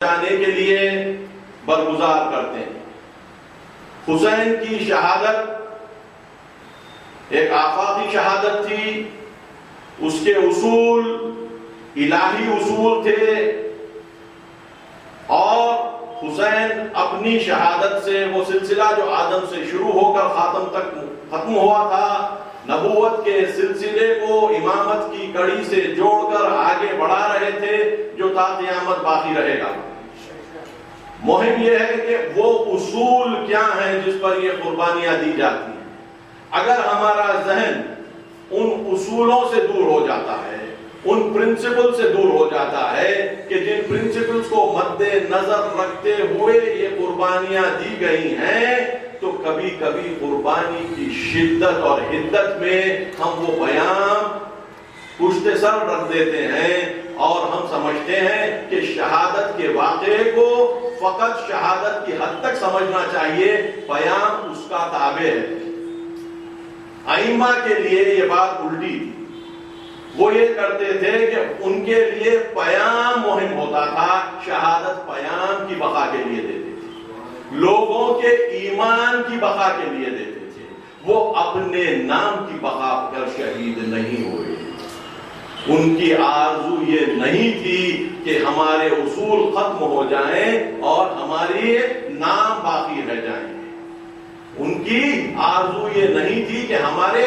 جانے کے لیے برگزار کرتے ہیں۔ حسین کی شہادت ایک آفاقی شہادت تھی، اس کے اصول الہی اصول تھے، اور حسین اپنی شہادت سے وہ سلسلہ جو آدم سے شروع ہو کر خاتم تک ختم ہوا تھا، نبوت کے سلسلے کو امامت کی کڑی سے جوڑ کر آگے بڑھا رہے تھے، جو تا قیامت باقی رہے گا۔ مہم یہ ہے کہ وہ اصول کیا ہیں جس پر یہ قربانیاں دی جاتی ہیں۔ اگر ہمارا ذہن ان اصولوں سے دور ہو جاتا ہے، ان پرنسپل سے دور ہو جاتا ہے کہ جن پرنسپلز کو مد نظر رکھتے ہوئے یہ قربانیاں دی گئی ہیں، تو کبھی کبھی قربانی کی شدت اور حدت میں ہم وہ بیان پشت سر رکھ دیتے ہیں، اور ہم سمجھتے ہیں کہ شہادت کے واقعے کو فقط شہادت کی حد تک سمجھنا چاہیے، بیان اس کا تابع ہے۔ ائمہ کے لیے یہ بات الٹی تھی، وہ یہ کرتے تھے کہ ان کے لیے پیام مہم ہوتا تھا، شہادت پیام کی بقا کے لیے دیتے تھے، لوگوں کے ایمان کی بقا کے لیے دیتے تھے، وہ اپنے نام کی بقا پر شہید نہیں ہوئے۔ ان کی آرزو یہ نہیں تھی کہ ہمارے اصول ختم ہو جائیں اور ہماری نام باقی رہ جائیں۔ ان کی آرزو یہ نہیں تھی کہ ہمارے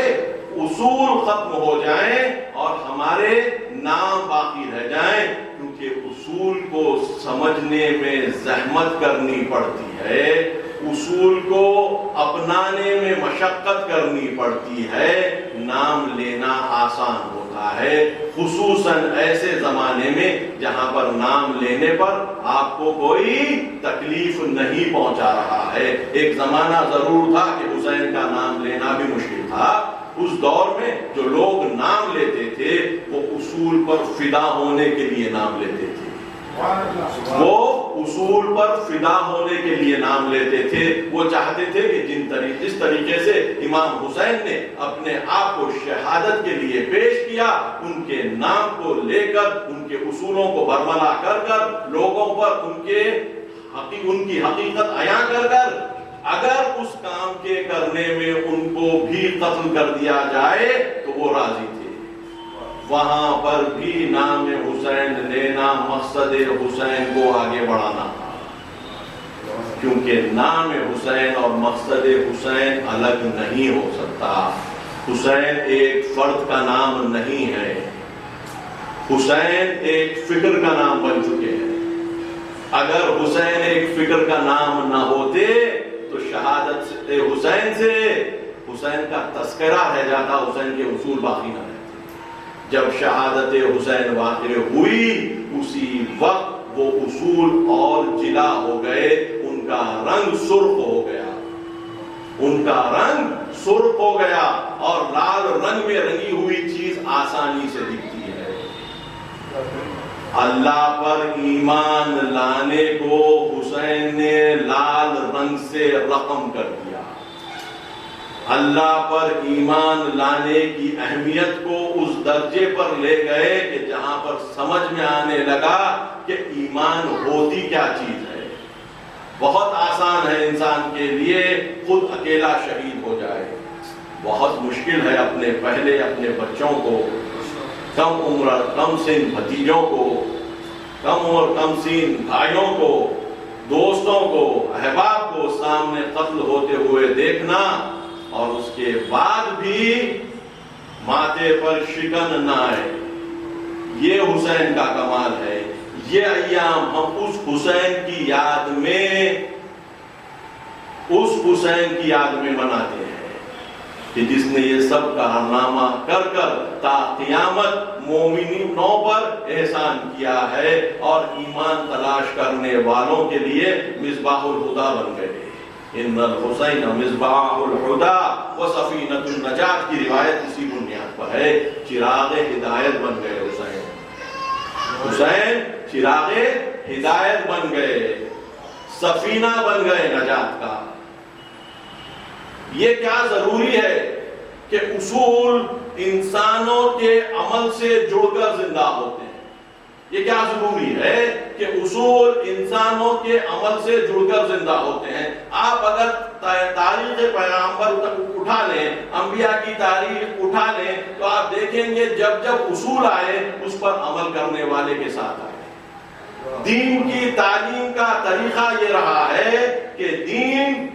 اصول ختم ہو جائیں اور ہمارے نام باقی رہ جائیں، کیونکہ اصول کو سمجھنے میں زحمت کرنی پڑتی ہے، اصول کو اپنانے میں مشقت کرنی پڑتی ہے، نام لینا آسان ہوتا ہے، خصوصاً ایسے زمانے میں جہاں پر نام لینے پر آپ کو کوئی تکلیف نہیں پہنچا رہا ہے۔ ایک زمانہ ضرور تھا کہ حسین کا نام لینا بھی مشکل تھا۔ اس دور میں جو لوگ نام لیتے تھے وہ اصول پر فدا ہونے کے لیے نام لیتے تھے، وہ اصول پر فدا ہونے کے لیے نام لیتے تھے۔ وہ چاہتے تھے کہ جس طریقے سے امام حسین نے اپنے آپ کو شہادت کے لیے پیش کیا، ان کے نام کو لے کر، ان کے اصولوں کو برملا کر کر، لوگوں پر ان کی حقیقت عیاں کر کر، اگر اس کام کے کرنے میں ان کو بھی قتل کر دیا جائے تو وہ راضی تھے۔ وہاں پر بھی نام حسین لینا مقصد حسین کو آگے بڑھانا تھا، کیونکہ نام حسین اور مقصد حسین الگ نہیں ہو سکتا۔ حسین ایک فرد کا نام نہیں ہے، حسین ایک فکر کا نام بن چکے ہیں۔ اگر حسین ایک فکر کا نام نہ ہوتے تو شہادت حسین سے حسین کا تذکرہ رہ جاتا، حسین کے اصول باقی نہ رہتے۔ جب شہادت حسین واقع ہوئی، اسی وقت وہ اصول اور جلا ہو گئے، ان کا رنگ سرخ ہو گیا، ان کا رنگ سرخ ہو گیا، اور لال رنگ میں رنگی ہوئی چیز آسانی سے دکھتی ہے۔ اللہ پر ایمان لانے کو حسین نے لال رنگ سے رقم کر دیا۔ اللہ پر ایمان لانے کی اہمیت کو اس درجے پر لے گئے کہ جہاں پر سمجھ میں آنے لگا کہ ایمان ہوتی کیا چیز ہے۔ بہت آسان ہے انسان کے لیے خود اکیلا شہید ہو جائے، بہت مشکل ہے اپنے بچوں کو، کم عمر کم سن بھتیجوں کو، کم عمر کم سن بھائیوں کو، دوستوں کو، احباب کو سامنے قتل ہوتے ہوئے دیکھنا، اور اس کے بعد بھی ماتھے پر شکن نہ آئے۔ یہ حسین کا کمال ہے۔ یہ ایام ہم اس حسین کی یاد میں مناتے ہیں کہ جس نے یہ سب کارنامہ کر کر تا قیامت مومنوں پر احسان کیا ہے، اور ایمان تلاش کرنے والوں کے لیے مصباح الہدیٰ بن گئے۔ ان الحسین مصباح الہدیٰ و سفینۃ النجات کی روایت اسی بنیاد پر ہے۔ چراغ ہدایت بن گئے حسین چراغ ہدایت بن گئے، سفینہ بن گئے نجات کا۔ یہ کیا ضروری ہے کہ اصول انسانوں کے عمل سے جڑ کر زندہ ہوتے ہیں۔ یہ کیا ضروری ہے کہ اصول انسانوں کے عمل سے جڑ کر زندہ ہوتے ہیں. آپ اگر تاریخ پیغمبر اٹھا لیں، انبیاء کی تاریخ اٹھا لیں، تو آپ دیکھیں گے جب جب اصول آئے اس پر عمل کرنے والے کے ساتھ آئے. دین کی تعلیم کا طریقہ یہ رہا ہے کہ دین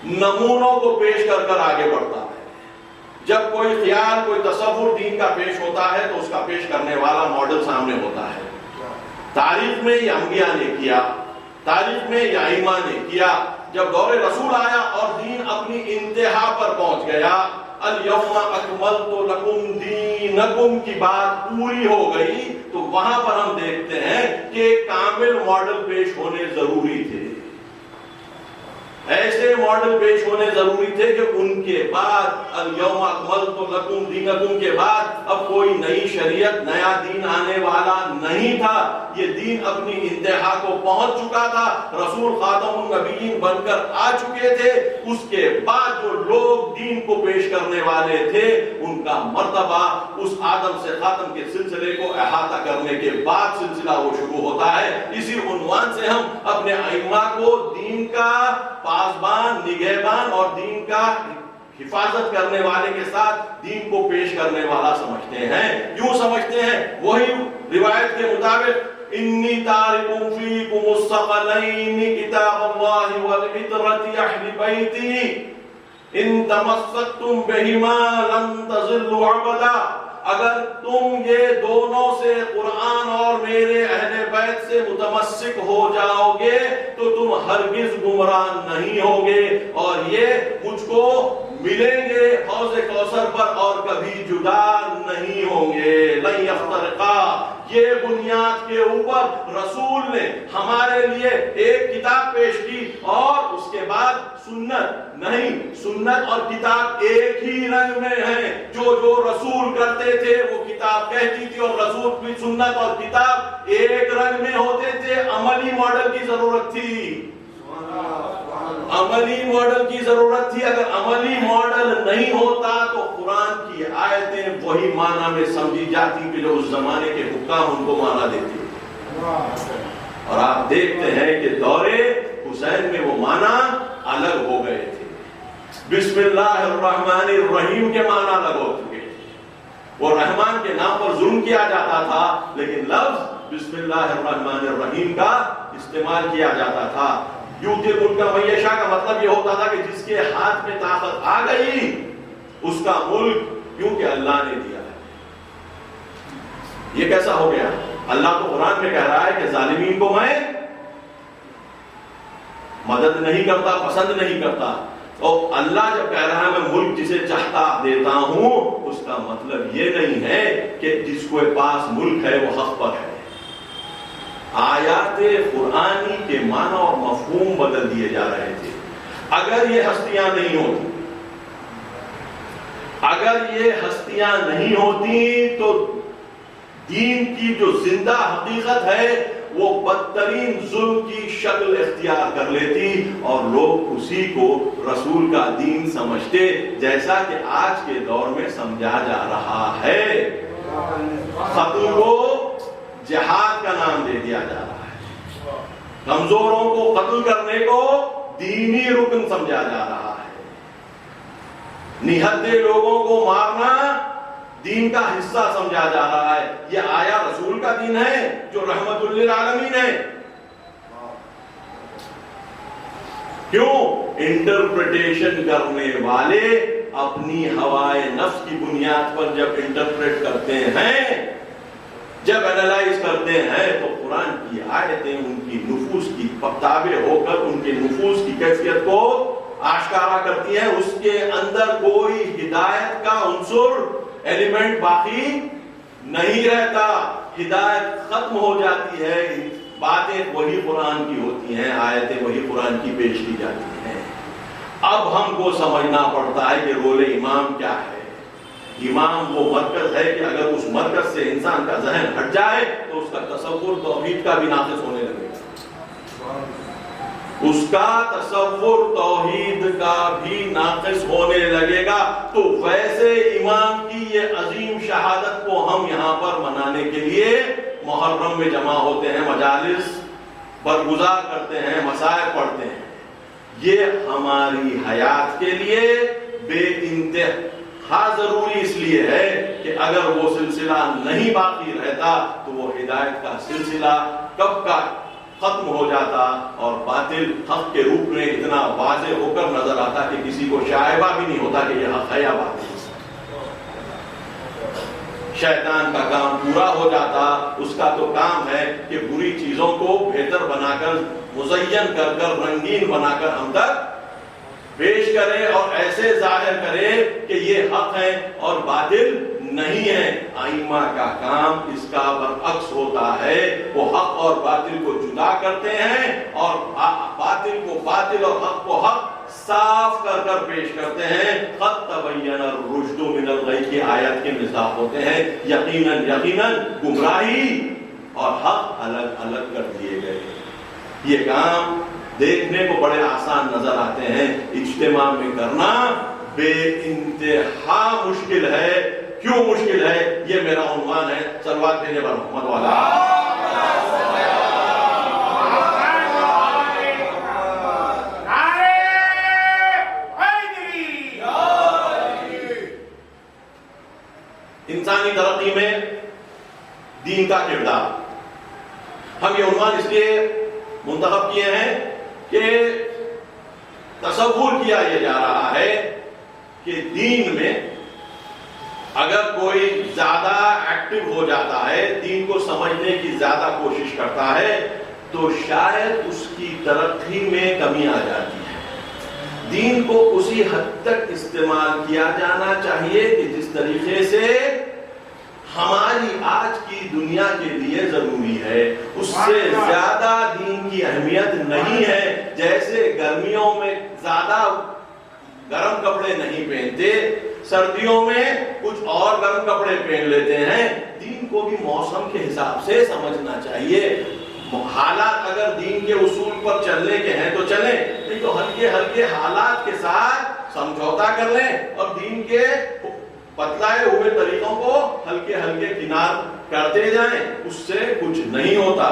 نمونوں کو پیش کر کر آگے بڑھتا ہے. جب کوئی خیال، کوئی تصور دین کا پیش ہوتا ہے تو اس کا پیش کرنے والا ماڈل سامنے ہوتا ہے. تاریخ میں یہ انبیاء نے کیا، تاریخ میں یہ ائمہ نے کیا. جب دور رسول آیا اور دین اپنی انتہا پر پہنچ گیا، الیوم اکملت لکم دینکم کی بات پوری ہو گئی، تو وہاں پر ہم دیکھتے ہیں کہ کامل ماڈل پیش ہونے ضروری تھے. ایسے ماڈل پیش ہونے ضروری تھے کہ ان کے بعد الیوم اکملت لکم دینکم کے بعد اب کوئی نئی شریعت، نیا دین آنے والا نہیں تھا. یہ دین اپنی انتہا کو پہنچ چکا تھا. رسول خاتم النبیین بن کر آ چکے تھے. اس کے بعد جو لوگ دین کو پیش کرنے والے تھے ان کا مرتبہ اس آدم سے خاتم کے سلسلے کو احاطہ کرنے کے بعد سلسلہ وہ شروع ہوتا ہے. اسی عنوان سے ہم اپنے ائمہ کو دین کا پاسبان، نگہبان اور دین کا حفاظت کرنے والے کے ساتھ دین کو پیش کرنے والا سمجھتے ہیں. یوں سمجھتے ہیں، وہی روایت کے مطابق انی تارک فیکم الثقلین کتاب اللہ والعطرۃ اہل بیتی ان تمسکتم بہما لن تضلوا ابدا. اگر تم یہ دونوں سے، قرآن اور میرے اہل بیت سے متمسک ہو جاؤ گے تو تم ہرگز گمراہ نہیں ہوگے، اور یہ مجھ کو ملیں گے حوض کوثر پر اور کبھی جدا نہیں ہوں گے. لن یفترقا. یہ بنیاد کے اوپر رسول نے ہمارے لیے ایک کتاب پیش کی، اور اس کے بعد سنت. نہیں، سنت اور کتاب ایک ہی رنگ میں ہیں. جو رسول کرتے تھے وہ کتاب کہتی تھی، اور رسول کی سنت اور کتاب ایک رنگ میں ہوتے تھے. عملی ماڈل کی ضرورت تھی، عملی ماڈل کی ضرورت تھی. اگر عملی ماڈل نہیں ہوتا تو قرآن کی آیتیں وہی معنی میں سمجھی جاتی کہ جو اس زمانے کے حکام ان کو معنی دیتے. اور آپ دیکھتے ہیں کہ دور حسین میں وہ معنی الگ ہو گئے تھے. بسم اللہ الرحمن الرحیم کے معنی الگ ہو چکے. وہ رحمان کے نام پر ظلم کیا جاتا تھا، لیکن لفظ بسم اللہ الرحمن الرحیم کا استعمال کیا جاتا تھا. یوتی ملک کا معیشہ کا مطلب یہ ہوتا تھا کہ جس کے ہاتھ میں طاقت آ گئی اس کا ملک کیونکہ اللہ نے دیا ہے. یہ کیسا ہو گیا؟ اللہ تو قرآن میں کہہ رہا ہے کہ ظالمین کو میں مدد نہیں کرتا، پسند نہیں کرتا. اور اللہ جب کہہ رہا ہے میں ملک جسے چاہتا دیتا ہوں، اس کا مطلب یہ نہیں ہے کہ جس کو پاس ملک ہے وہ حق پر ہے. آیات قرآنی کے معنی اور مفہوم بدل دیے جا رہے تھے. اگر یہ ہستیاں نہیں ہوتی، اگر یہ ہستیاں نہیں ہوتی تو دین کی جو زندہ حقیقت ہے وہ بدترین ظلم کی شکل اختیار کر لیتی، اور لوگ اسی کو رسول کا دین سمجھتے، جیسا کہ آج کے دور میں سمجھا جا رہا ہے. قتل کو جہاد کا نام دے دیا جا رہا ہے. کمزوروں کو قتل کرنے کو دینی رکن سمجھا جا رہا ہے. نہتے لوگوں کو مارنا دین کا حصہ سمجھا جا رہا ہے. یہ آیا رسول کا دین ہے جو رحمت للعالمین ہے. کیوں؟ انٹرپریٹیشن کرنے والے اپنی ہوائے نفس کی بنیاد پر جب انٹرپریٹ کرتے ہیں، جب انالائز کرتے ہیں، تو قرآن کی آیتیں ان کی نفوس کی تابع ہو کر ان کے نفوس کی کیفیت کو آشکارا کرتی ہیں. اس کے اندر کوئی ہدایت کا عنصر، ایلیمنٹ باقی نہیں رہتا. ہدایت ختم ہو جاتی ہے. باتیں وہی قرآن کی ہوتی ہیں، آیتیں وہی قرآن کی پیش کی جاتی ہیں. اب ہم کو سمجھنا پڑتا ہے کہ رول امام کیا ہے. امام وہ مرکز ہے کہ اگر اس مرکز سے انسان کا ذہن ہٹ جائے تو اس کا تصور توحید کا بھی ناقص ہونے لگے گا. اس کا تصور توحید کا بھی ناقص ہونے لگے گا. تو ویسے امام کی یہ عظیم شہادت کو ہم یہاں پر منانے کے لیے محرم میں جمع ہوتے ہیں، مجالس برگزار کرتے ہیں، مسائل پڑھتے ہیں، یہ ہماری حیات کے لیے بے انتہا ضروری اس لیے ہے کہ اگر وہ سلسلہ نہیں باقی رہتا تو وہ ہدایت کا سلسلہ کب کا ختم ہو جاتا اور باطل حق کے روپ میں اتنا واضح ہو کر نظر آتا کہ کسی کو شائبہ بھی نہیں ہوتا کہ یہ حق ہے یا باطل۔ شیطان کا کام پورا ہو جاتا، اس کا تو کام ہے کہ بری چیزوں کو بہتر بنا کر، مزین کر کر، رنگین بنا کر ہم تک پیش کرے اور ایسے ظاہر کرے کہ یہ حق ہے اور باطل نہیں ہے۔ ائمہ کا کام اس کا برعکس ہوتا ہے، وہ حق اور باطل کو جدا کرتے ہیں اور باطل کو باطل اور حق کو حق صاف کر کر پیش کرتے ہیں۔ قد تبین الرشد من الغی کی آیت کے مصداق ہوتے ہیں، یقیناً گمراہی اور حق الگ الگ کر دیے گئے۔ یہ کام دیکھنے کو بڑے آسان نظر آتے ہیں، اجتماع میں کرنا بے انتہا مشکل ہے۔ کیوں مشکل ہے؟ یہ میرا عنوان ہے، صلوات بھیجے پر محمد والا۔ انسانی ترقی میں دین کا کردار، ہم یہ عنوان اس لیے منتخب کیے ہیں کہ تصور کیا یہ جا رہا ہے کہ دین میں اگر کوئی زیادہ ایکٹیو ہو جاتا ہے، دین کو سمجھنے کی زیادہ کوشش کرتا ہے، تو شاید اس کی ترقی میں کمی آ جاتی ہے۔ دین کو اسی حد تک استعمال کیا جانا چاہیے کہ جس طریقے سے ہماری آج کی دنیا کے لیے ضروری ہے، اس سے زیادہ دین کی اہمیت نہیں ہے۔ جیسے گرمیوں میں زیادہ گرم کپڑے نہیں پہنتے، سردیوں میں کچھ اور گرم کپڑے پہن لیتے ہیں، دین کو بھی موسم کے حساب سے سمجھنا چاہیے۔ حالات اگر دین کے اصول پر چلنے کے ہیں تو چلیں، نہیں تو ہلکے ہلکے حالات کے ساتھ سمجھوتا کر لیں اور دین کے بتلائے ہوئے طریقوں کو ہلکے ہلکے کنار کرتے جائیں۔ اس سے کچھ نہیں ہوتا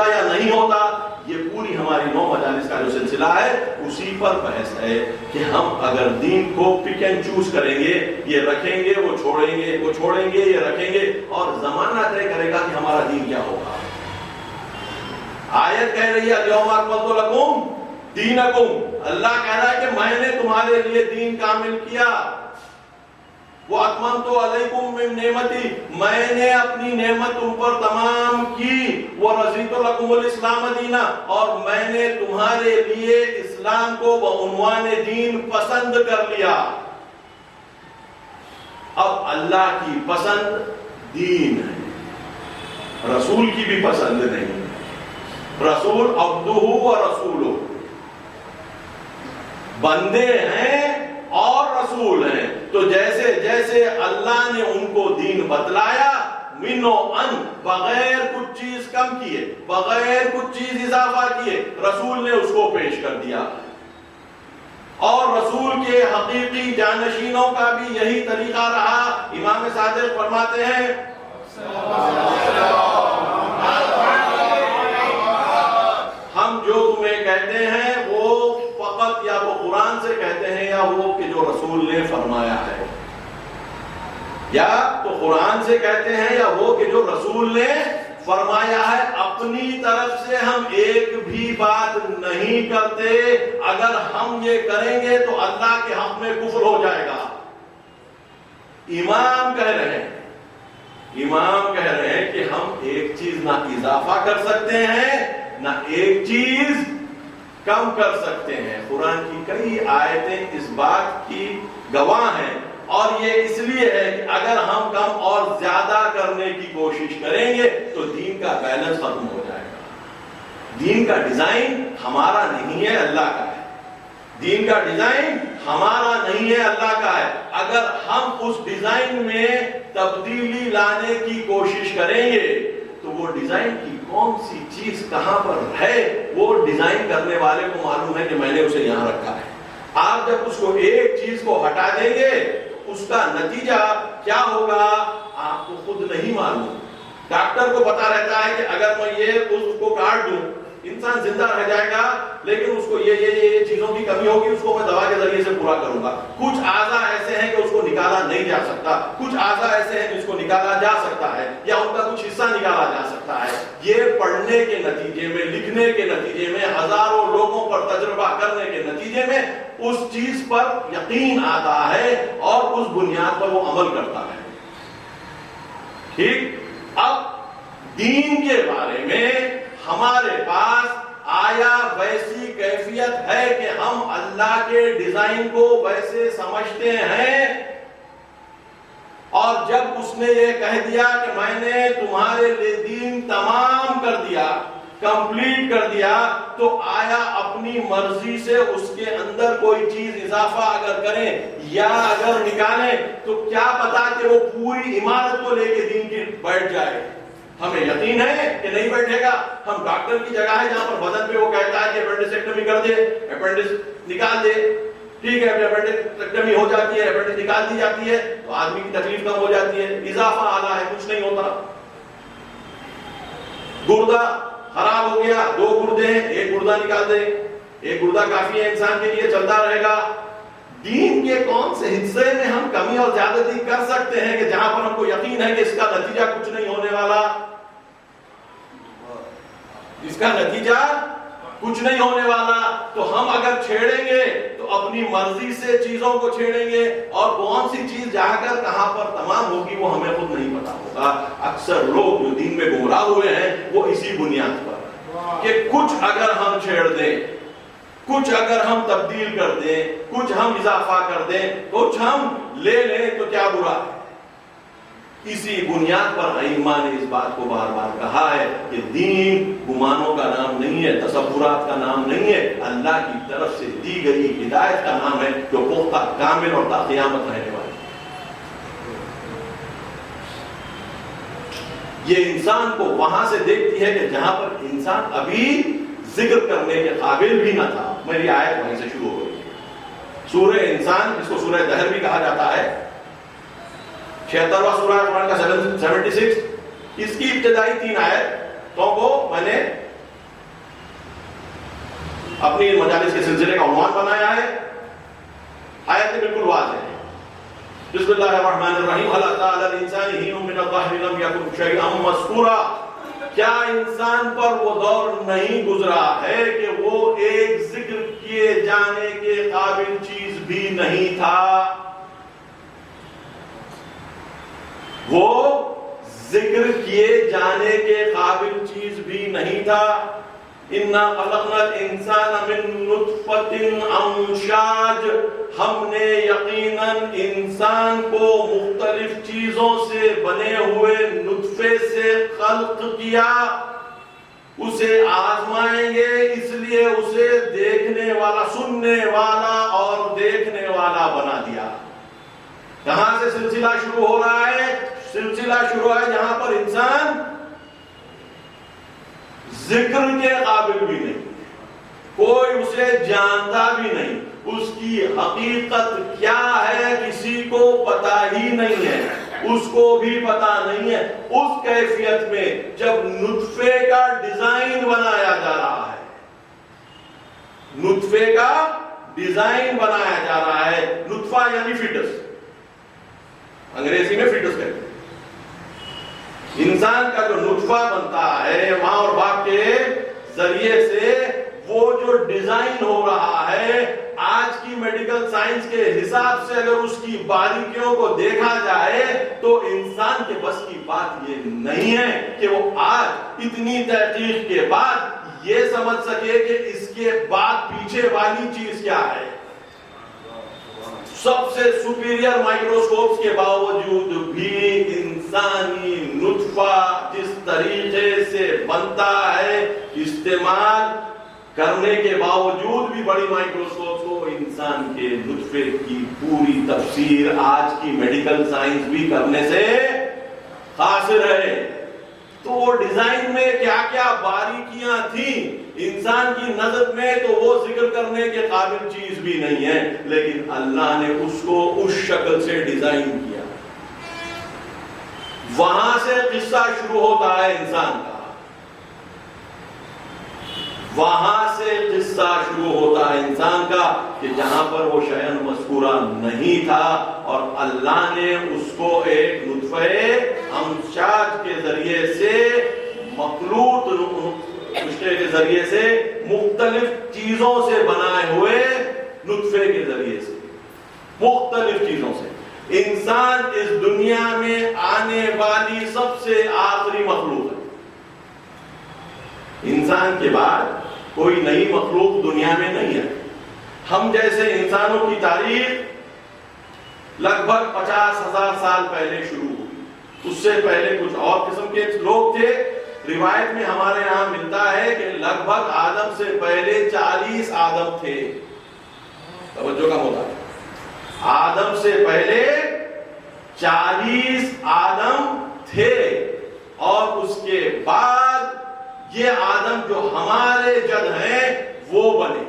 یا نہیں ہوتا، یہ پوری ہماری 9 مجالس کا جو سلسلہ ہے اسی پر بحث ہے کہ ہم اگر دین کو پک اینڈ چوز کریں گے، یہ رکھیں گے وہ چھوڑیں گے، وہ چھوڑیں گے یہ رکھیں گے، اور زمانہ طے کرے گا کہ ہمارا دین کیا ہوگا۔ آیت کہہ رہی ہے الیوم اکملت لکم دینکم، اللہ کہہ رہا ہے کہ میں نے تمہارے لیے دین کامل کیا۔ وَأَتْمَمْتُ عَلَيْكُمْ مِنْ نِعْمَتِي، میں نے اپنی نعمت تم پر تمام کی۔ وَرَضِيتُ لَكُمُ الْإِسْلَامَ دِينًا، اور میں نے تمہارے لیے اسلام کو بعنوان دین پسند کر لیا۔ اب اللہ کی پسند دین ہے، رسول کی بھی پسند نہیں۔ رسول عبدہ و رسولہ، بندے ہیں اور رسول ہیں، تو جیسے جیسے اللہ نے ان کو دین بتلایا، من و ان، بغیر کچھ چیز کم کیے، بغیر کچھ چیز اضافہ کیے، رسول نے اس کو پیش کر دیا۔ اور رسول کے حقیقی جانشینوں کا بھی یہی طریقہ رہا۔ امام صادق فرماتے ہیں ہم جو تمہیں کہتے ہیں وہ فقط یا تو قرآن سے کہتے ہیں یا وہ کہ جو رسول نے فرمایا ہے، یا تو قرآن سے کہتے ہیں یا وہ کہ جو رسول نے فرمایا ہے۔ اپنی طرف سے ہم ایک بھی بات نہیں کرتے، اگر ہم یہ کریں گے تو اللہ کے حق میں کفر ہو جائے گا۔ امام کہہ رہے ہیں کہ ہم ایک چیز نہ اضافہ کر سکتے ہیں نہ ایک چیز کم کر سکتے ہیں۔ قرآن کی کئی آیتیں اس بات کی گواہ ہیں، اور یہ اس لیے ہے کہ اگر ہم کم اور زیادہ کرنے کی کوشش کریں گے تو دین کا بیلنس ختم ہو جائے گا۔ دین کا ڈیزائن ہمارا نہیں ہے، اللہ کا ہے۔ دین کا ڈیزائن ہمارا نہیں ہے، اللہ کا ہے۔ اگر ہم اس ڈیزائن میں تبدیلی لانے کی کوشش کریں گے تو وہ ڈیزائن کی کون سی چیز کہاں پر ہے وہ ڈیزائن کرنے والے کو معلوم ہے کہ میں نے اسے یہاں رکھا ہے۔ آپ جب اس کو ایک چیز کو ہٹا دیں گے تو اس کا نتیجہ کیا ہوگا آپ کو خود نہیں معلوم۔ ڈاکٹر کو پتا رہتا ہے کہ اگر میں یہ اس کو کاٹ دوں انسان زندہ رہ جائے گا، لیکن اس کو یہ چیزوں کی کمی ہوگی، اس کو میں دوا کے ذریعے سے پورا کروں گا۔ کچھ اعضاء ایسے ہیں کہ اس کو نکالا نہیں جا سکتا، کچھ اعضاء ایسے ہیں جس کو نکالا جا سکتا ہے یا ان کا کچھ حصہ نکالا جا سکتا ہے۔ یہ پڑھنے کے نتیجے میں، لکھنے کے نتیجے میں، ہزاروں لوگوں پر تجربہ کرنے کے نتیجے میں اس چیز پر یقین آتا ہے اور اس بنیاد پر وہ عمل کرتا ہے۔ ٹھیک، اب دین کے بارے میں ہمارے پاس آیا ویسی کیفیت ہے کہ ہم اللہ کے ڈیزائن کو ویسے سمجھتے ہیں، اور جب اس نے یہ کہہ دیا کہ میں نے تمہارے لیے دین تمام کر دیا، کمپلیٹ کر دیا، تو آیا اپنی مرضی سے اس کے اندر کوئی چیز اضافہ اگر کریں یا اگر نکالیں تو کیا پتا کہ وہ پوری عمارت کو لے کے دین کی بیٹھ جائے؟ ہمیں یقین ہے کہ نہیں بیٹھے گا۔ ہم ڈاکٹر کی جگہ ہے جہاں پر بدن پہ وہ کہتا ہے کہ اپینڈسیکٹمی کر دے، اپینڈس نکال دے، ٹھیک ہے، اپینڈسیکٹمی ہو جاتی ہے، اپینڈس نکال دی جاتی ہے تو آدمی کی تکلیف کم ہو جاتی ہے، اضافہ آنا ہے، کچھ نہیں ہوتا۔ گردہ خراب ہو گیا، 2 گردے ہیں، 1 گردہ نکال دیں، 1 گردہ کافی ہے انسان کے لیے، چلتا رہے گا۔ دین کے کون سے حصے میں ہم کمی اور زیادتی کر سکتے ہیں کہ جہاں پر ہم کو یقین ہے کہ اس کا نتیجہ کچھ نہیں ہونے والا، اس کا نتیجہ کچھ نہیں ہونے والا؟ تو ہم اگر چھیڑیں گے تو اپنی مرضی سے چیزوں کو چھیڑیں گے، اور کون سی چیز جا کر کہاں پر تمام ہوگی وہ ہمیں خود نہیں پتا ہوگا۔ اکثر لوگ جو دین میں گمراہ ہوئے ہیں وہ اسی بنیاد پر کہ کچھ اگر ہم چھیڑ دیں، کچھ اگر ہم تبدیل کر دیں، کچھ ہم اضافہ کر دیں، کچھ ہم لے لیں تو کیا برا ہے۔ اسی بنیاد پر ائمہ نے اس بات کو بار بار کہا ہے کہ دین گمانوں کا نام نہیں ہے، تصورات کا نام نہیں ہے، اللہ کی طرف سے دی گئی ہدایت کا نام ہے جو پختہ، کامل اور تا قیامت رہنے والی۔ یہ انسان کو وہاں سے دیکھتی ہے کہ جہاں پر انسان ابھی ذکر کرنے کے قابل بھی نہ تھا۔ میری آیت وہیں سے شروع ہو گئی۔ سورہ انسان، جس کو سورہ دہر بھی کہا جاتا ہے، 76واں سورہ قرآن کا 76، اس کی ابتدائی 3 آیتوں کو میں نے اپنی مجالس کے سلسلے کا عنوان بنایا ہے۔ آیتیں بالکل واضح ہیں۔ بسم اللہ الرحمن الرحیم، هل أتى على الإنسان حين من الدهر لم يكن شيئا مذكورا۔ کیا انسان پر وہ دور نہیں گزرا ہے کہ وہ ایک ذکر کیے جانے کے قابل چیز بھی نہیں تھا؟ وہ ذکر کیے جانے کے قابل چیز بھی نہیں تھا۔ اِنَّا خَلَقْنَا الْإِنسَانَ مِن نُطْفَةٍ أَمْشَاجٍ، ہم نے یقیناً انسان کو مختلف چیزوں سے بنے ہوئے نطفے سے خلق کیا، اسے آزمائیں گے، اس لیے اسے دیکھنے والا، سننے والا اور دیکھنے والا بنا دیا۔ کہاں سے سلسلہ شروع ہو رہا ہے؟ سلسلہ شروع ہے جہاں پر انسان ذکر کے قابل بھی نہیں، کوئی اسے جانتا بھی نہیں، اس کی حقیقت کیا ہے کسی کو پتا ہی نہیں ہے، اس کو بھی پتا نہیں ہے۔ اس کیفیت میں جب نطفے کا ڈیزائن بنایا جا رہا ہے، نطفے کا ڈیزائن بنایا جا رہا ہے، نطفہ یعنی فٹس، انگریزی میں فٹس کہتے ہیں۔ انسان کا جو نطفہ بنتا ہے ماں اور باپ کے ذریعے سے، وہ جو ڈیزائن ہو رہا ہے، آج کی میڈیکل سائنس کے حساب سے اگر اس کی باریکیوں کو دیکھا جائے تو انسان کے بس کی بات یہ نہیں ہے کہ وہ آج اتنی تحقیق کے بعد یہ سمجھ سکے کہ اس کے بعد پیچھے والی چیز کیا ہے۔ سب سے سپیریئر مائکروسکوپس کے باوجود بھی انسانی نطفہ جس طریقے سے بنتا ہے، استعمال کرنے کے باوجود بھی بڑی مائکروسکوپس کو انسان کے نطفے کی پوری تفسیر آج کی میڈیکل سائنس بھی کرنے سے قاصر ہے۔ تو وہ ڈیزائن میں کیا کیا باریکیاں تھیں انسان کی نظر میں، تو وہ ذکر کرنے کے قابل چیز بھی نہیں ہے، لیکن اللہ نے اس کو اس شکل سے ڈیزائن کیا۔ وہاں سے قصہ شروع ہوتا ہے انسان کا، وہاں سے قصہ شروع ہوتا ہے انسان کا کہ جہاں پر وہ شیئن مذکورہ نہیں تھا اور اللہ نے اس کو ایک نطفہ امشاج کے ذریعے سے مخلوط نسخے کے ذریعے سے مختلف چیزوں سے بنائے ہوئے نطفے کے ذریعے سے مختلف چیزوں سے انسان اس دنیا میں آنے والی سب سے آخری مخلوق ہے۔ انسان کے بعد کوئی نئی مخلوق دنیا میں نہیں ہے۔ ہم جیسے انسانوں کی تاریخ لگ بھگ 50,000 سال پہلے شروع ہوئی، اس سے پہلے کچھ اور قسم کے لوگ تھے۔ روایت میں ہمارے یہاں ملتا ہے کہ لگ بھگ آدم سے پہلے 40 آدم تھے۔ توجہ کم ہوتا ہے، آدم سے پہلے 40 آدم تھے اور اس کے بعد یہ آدم جو ہمارے جد ہیں وہ بنے۔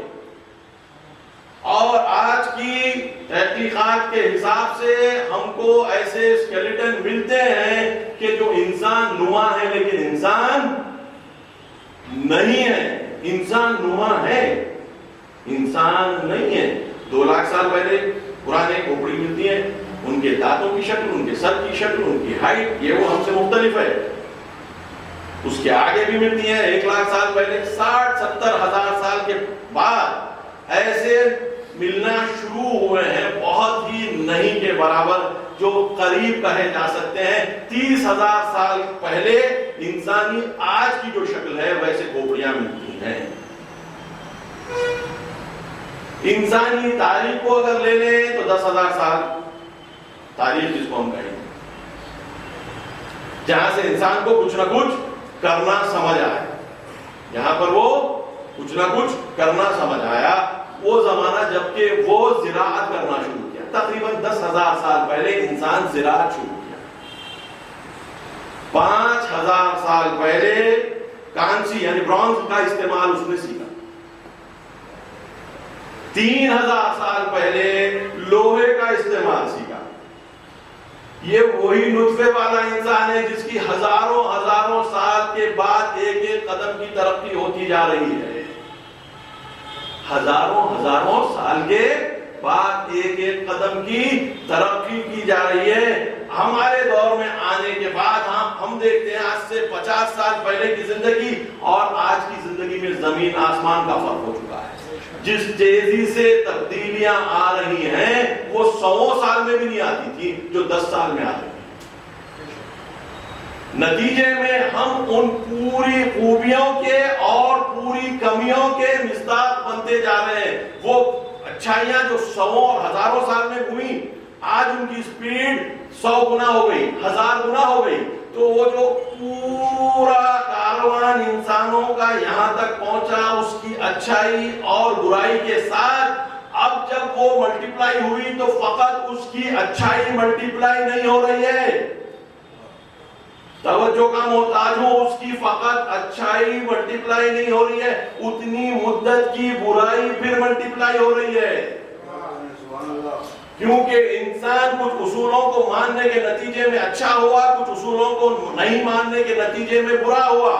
اور آج کی تحقیقات کے حساب سے ہم کو ایسے اسکیلیٹن ملتے ہیں کہ جو انسان نما ہے لیکن انسان نہیں ہے، انسان نما ہے، انسان نہیں ہے۔ 2 لاکھ سال پہلے پرانے کھوپڑی ملتی ہیں، ان کے دانتوں کی شکل، ان کے سر کی شکل، ان کی ہائٹ یہ وہ ہم سے مختلف ہے۔ اس کے آگے بھی ملتی ہیں 1 لاکھ سال پہلے، 60-70 ہزار سال کے بعد ایسے ملنا شروع ہوئے ہیں، بہت ہی نہیں کے برابر، جو قریب کہے جا سکتے ہیں۔ 30,000 سال پہلے انسانی آج کی جو شکل ہے ویسے کھوپڑیاں ملتی ہیں۔ انسانی تاریخ کو اگر لے لیں تو 10,000 سال تاریخ جس کو ہم کہیں گے، جہاں سے انسان کو کچھ نہ کچھ کرنا سمجھ آیا، جہاں پر وہ کچھ نہ کچھ کرنا سمجھ آیا، وہ زمانہ جبکہ وہ زراعت کرنا شروع کیا۔ تقریباً 10,000 سال پہلے انسان زراعت شروع کیا۔ 5,000 سال پہلے کانسی یعنی برونز کا استعمال اس نے سیکھا۔ 3,000 سال پہلے لوہے کا استعمال سیکھا۔ یہ وہی نطفے والا انسان ہے جس کی ہزاروں سال کے بعد ایک ایک قدم کی ترقی ہوتی جا رہی ہے۔ ہزاروں سال کے بعد ایک ایک قدم کی ترقی کی جا رہی ہے۔ ہمارے دور میں آنے کے بعد ہم دیکھتے ہیں آج سے 50 سال پہلے کی زندگی اور آج کی زندگی میں زمین آسمان کا فرق ہو چکا ہے۔ جس تیزی سے تبدیلیاں آ رہی ہیں وہ 100 سال میں بھی نہیں آتی تھی جو 10 سال میں آتی تھی۔ نتیجے میں ہم ان پوری خوبیوں کے اور پوری کمیوں کے مصداق بنتے جا رہے ہیں۔ وہ اچھائیاں جو 100 اور ہزاروں سال میں ہوئی، آج ان کی سپیڈ 100 گنا ہو گئی، 1000 گنا ہو گئی۔ تو وہ جو پورا کاروان انسانوں کا یہاں تک پہنچا اس کی اچھائی اور برائی کے ساتھ، اب جب وہ ملٹیپلائی ہوئی تو فقط اس کی اچھائی ملٹیپلائی نہیں ہو رہی ہے، توجہ کا محتاج ہوں، اس کی فقط اچھائی ملٹیپلائی نہیں ہو رہی ہے، اتنی مدت کی برائی پھر ملٹیپلائی ہو رہی ہے۔ کیونکہ انسان کچھ اصولوں کو ماننے کے نتیجے میں اچھا ہوا، کچھ اصولوں کو نہیں ماننے کے نتیجے میں برا ہوا۔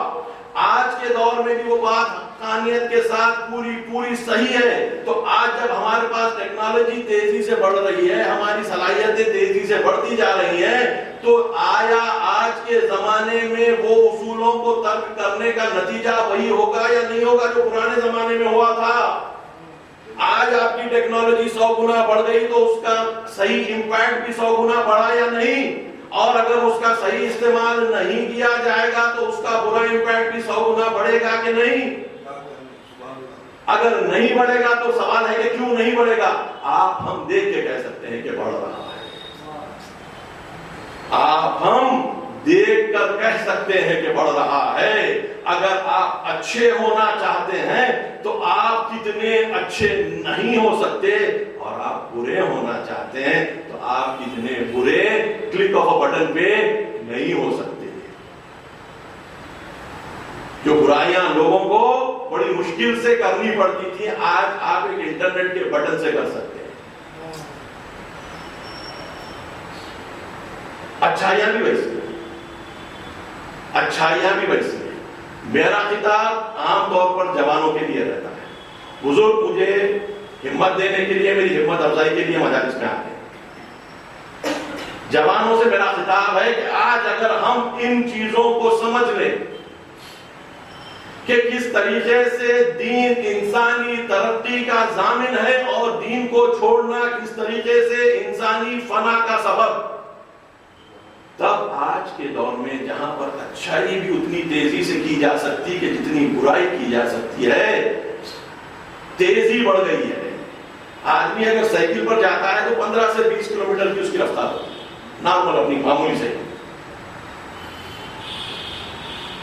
آج کے دور میں بھی وہ بات حقانیت کے ساتھ پوری صحیح ہے۔ تو آج جب ہمارے پاس ٹیکنالوجی تیزی سے بڑھ رہی ہے، ہماری صلاحیتیں تیزی سے بڑھتی جا رہی ہیں، تو آیا آج کے زمانے میں وہ اصولوں کو ترک کرنے کا نتیجہ وہی ہوگا یا نہیں ہوگا جو پرانے زمانے میں ہوا تھا؟ آج آپ کی ٹیکنالوجی 100 گنا بڑھ گئی تو اس کا صحیح امپیکٹ بھی 100 گنا بڑھا یا نہیں؟ اور اگر اس کا صحیح استعمال نہیں کیا جائے گا تو اس کا برا امپیکٹ بھی 100 گنا بڑھے گا کہ نہیں؟ اگر نہیں بڑھے گا تو سوال ہے کہ کیوں نہیں بڑھے گا؟ آپ ہم دیکھ کے کہہ سکتے ہیں کہ بڑھ رہا ہے، آپ ہم دیکھ کر کہہ سکتے ہیں کہ بڑھ رہا ہے۔ اگر آپ اچھے ہونا چاہتے ہیں تو آپ کتنے اچھے نہیں ہو سکتے، اور آپ برے ہونا چاہتے ہیں تو آپ کتنے برے کلک آف بٹن پہ نہیں ہو سکتے۔ جو برائیاں لوگوں کو بڑی مشکل سے کرنی پڑتی تھی، آج آپ ایک انٹرنیٹ کے بٹن سے کر سکتے ہیں۔ اچھائیاں بھی ویسی اچھائیاں بھی ویسی ہیں. میرا خطاب عام طور پر جوانوں کے لیے رہتا ہے. بزرگ مجھے ہمت دینے کے لیے، میری ہمت افزائی کے لیے مجالس میں آتے ہیں. جوانوں سے میرا خطاب ہے کہ آج اگر ہم ان چیزوں کو سمجھ لیں کہ کس طریقے سے دین انسانی ترقی کا ضامن ہے اور دین کو چھوڑنا کس طریقے سے انسانی فنا کا سبب، تب آج کے دور میں جہاں پر اچھائی بھی اتنی تیزی سے کی جا سکتی کہ جتنی برائی کی جا سکتی ہے، تیزی بڑھ گئی ہے. آدمی اگر سائیکل پر جاتا ہے تو 15 سے 20 کلومیٹر کی اس کی رفتار ہوتی ہے، نارمل اپنی معمولی سائیکل،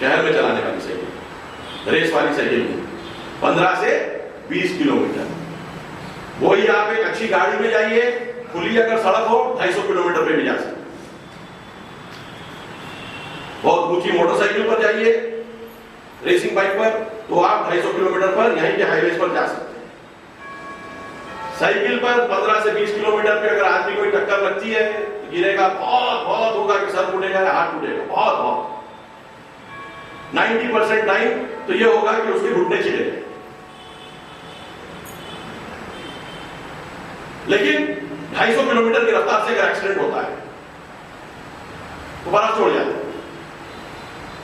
شہر میں چلانے والی سائیکل، ریس والی سائیکل 15 سے 20 کلومیٹر. وہی آپ ایک اچھی گاڑی میں جائیے، کھلی اگر سڑک ہو 250 کلومیٹر پہ بھی جا سکتے. بہت اونچی موٹر سائیکل پر جائیے، ریسنگ بائک پر، تو آپ 250 کلومیٹر پر یہیں کے ہائی ویز پر جا سکتے ہیں. سائیکل پر 15 سے 20 کلومیٹر پہ اگر آدمی کوئی ٹکر لگتی ہے تو گرے گا، بہت ہوگا کہ سر ٹوٹے گا یا ہاتھ ٹوٹے گا، بہت 90% ٹائم تو یہ ہوگا کہ اس کے گھٹنے چھلے گئے. لیکن 250 کلومیٹر کی رفتار سے اگر ایکسیڈنٹ ہوتا ہے تو برف چھوڑ جاتا ہے.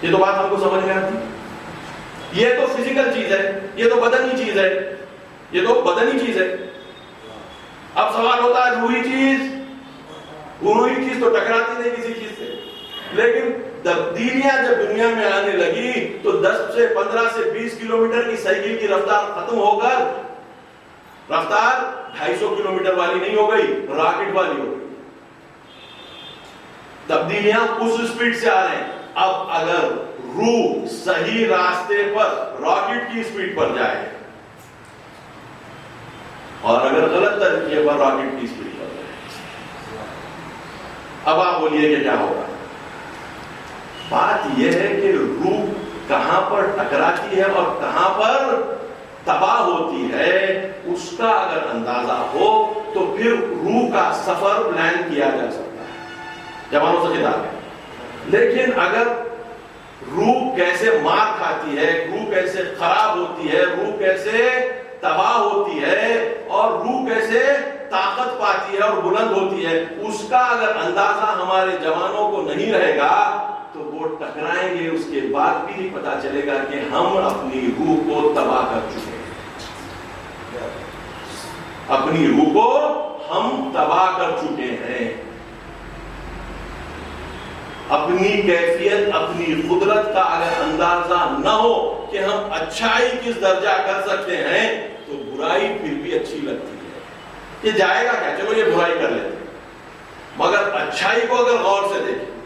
یہ تو بات ہم کو سمجھ میں آتی. یہ تو فزیکل چیز ہے، یہ تو بدنی چیز ہے، یہ تو بدنی چیز ہے. اب سوال ہوتا ہے روحی چیز تو ٹکراتی نہیں کسی چیز سے. لیکن تبدیلیاں جب دنیا میں آنے لگی تو 10 سے 15 سے 20 کلومیٹر کی سائیکل کی رفتار ختم ہو کر رفتار 250 کلومیٹر والی نہیں ہو گئی، راکٹ والی ہو گئی. تبدیلیاں اس سپیڈ سے آ رہے ہیں. اب اگر روح صحیح راستے پر راکٹ کی سپیڈ پر جائے اور اگر غلط طریقے پر راکٹ کی سپیڈ پر جائے، اب آپ بولیے کہ کیا ہوگا؟ بات یہ ہے کہ روح کہاں پر ٹکراتی ہے اور کہاں پر تباہ ہوتی ہے، اس کا اگر اندازہ ہو تو پھر روح کا سفر پلان کیا جا سکتا ہے. جوانوں سے خطاب ہے. لیکن اگر روح کیسے مار کھاتی ہے، روح کیسے خراب ہوتی ہے، روح کیسے تباہ ہوتی ہے اور روح کیسے طاقت پاتی ہے اور بلند ہوتی ہے، اس کا اگر اندازہ ہمارے جوانوں کو نہیں رہے گا تو وہ ٹکرائیں گے. اس کے بعد بھی نہیں پتا چلے گا کہ ہم اپنی روح کو تباہ کر چکے ہیں، اپنی روح کو ہم تباہ کر چکے ہیں. اپنی کیفیت، اپنی قدرت کا اگر اندازہ نہ ہو کہ ہم اچھائی کس درجہ کر سکتے ہیں تو برائی پھر بھی اچھی لگتی ہے. یہ جائے گا کیا، چلو یہ برائی کر لیتے ہیں، مگر اچھائی کو اگر غور سے دیکھیں،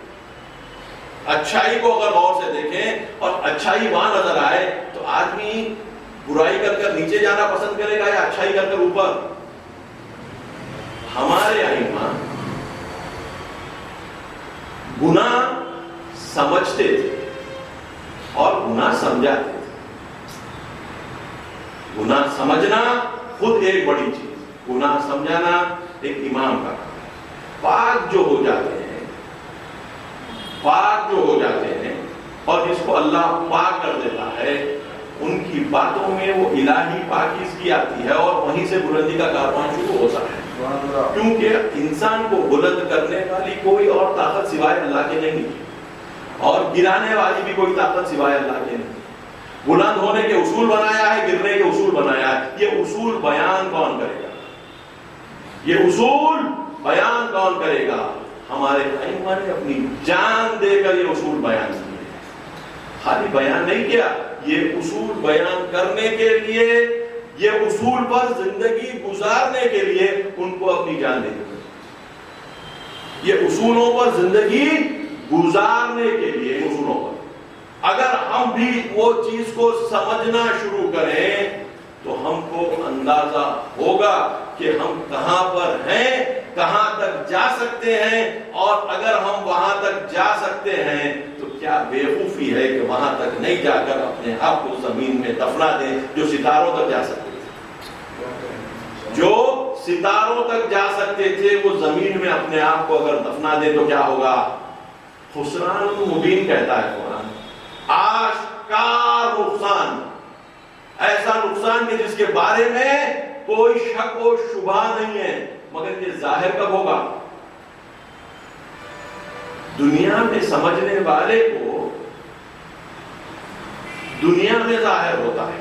اچھائی کو اگر غور سے دیکھیں اور اچھائی وہاں نظر آئے تو آدمی برائی کر کر نیچے جانا پسند کرے گا یا اچھائی کر کر اوپر؟ ہمارے ائمہ گناہ سمجھتے تھے اور گناہ سمجھاتے تھے. گناہ سمجھنا خود ایک بڑی چیز، گناہ سمجھانا ایک امام کا کام. پاک جو ہو جاتے ہیں، پاک جو ہو جاتے ہیں اور جس کو اللہ پاک کر دیتا ہے، ان کی باتوں میں وہ الہی پاکیزگی آتی ہے اور وہیں سے بلندی کا کاروان شروع ہوتا ہے. کیونکہ انسان کو بلند کرنے والی کوئی اور طاقت سوائے اللہ کے نہیں اور گرانے والی بھی کوئی طاقت سوائے اللہ کے نہیں. بلند ہونے کے اصول بنایا ہے، گرنے کے اصول بنایا ہے. یہ اصول بیان کون کرے گا؟ یہ اصول بیان کون کرے گا؟ ہمارے ائمہ نے اپنی جان دے کر یہ اصول بیان کیے. خالی بیان نہیں کیا، یہ اصول بیان کرنے کے لیے، یہ اصول پر زندگی گزارنے کے لیے ان کو اپنی جان دے دی. یہ اصولوں پر زندگی گزارنے کے لیے، ان اصولوں پر اگر ہم بھی وہ چیز کو سمجھنا شروع کریں تو ہم کو اندازہ ہوگا کہ ہم کہاں پر ہیں، کہاں تک جا سکتے ہیں، اور اگر ہم وہاں تک جا سکتے ہیں تو کیا بیوقوفی ہے کہ وہاں تک نہیں جا کر اپنے آپ کو زمین میں دفنا دیں جو ستاروں تک جا سکتے تھے. جو ستاروں تک جا سکتے تھے وہ زمین میں اپنے آپ کو اگر دفنا دیں تو کیا ہوگا؟ خسران مبین کہتا ہے قرآن. آشکار نقصان، ایسا نقصان کہ جس کے بارے میں کوئی شک و شبہ نہیں ہے، مگر یہ ظاہر کب ہوگا؟ دنیا میں سمجھنے والے کو دنیا میں ظاہر ہوتا ہے۔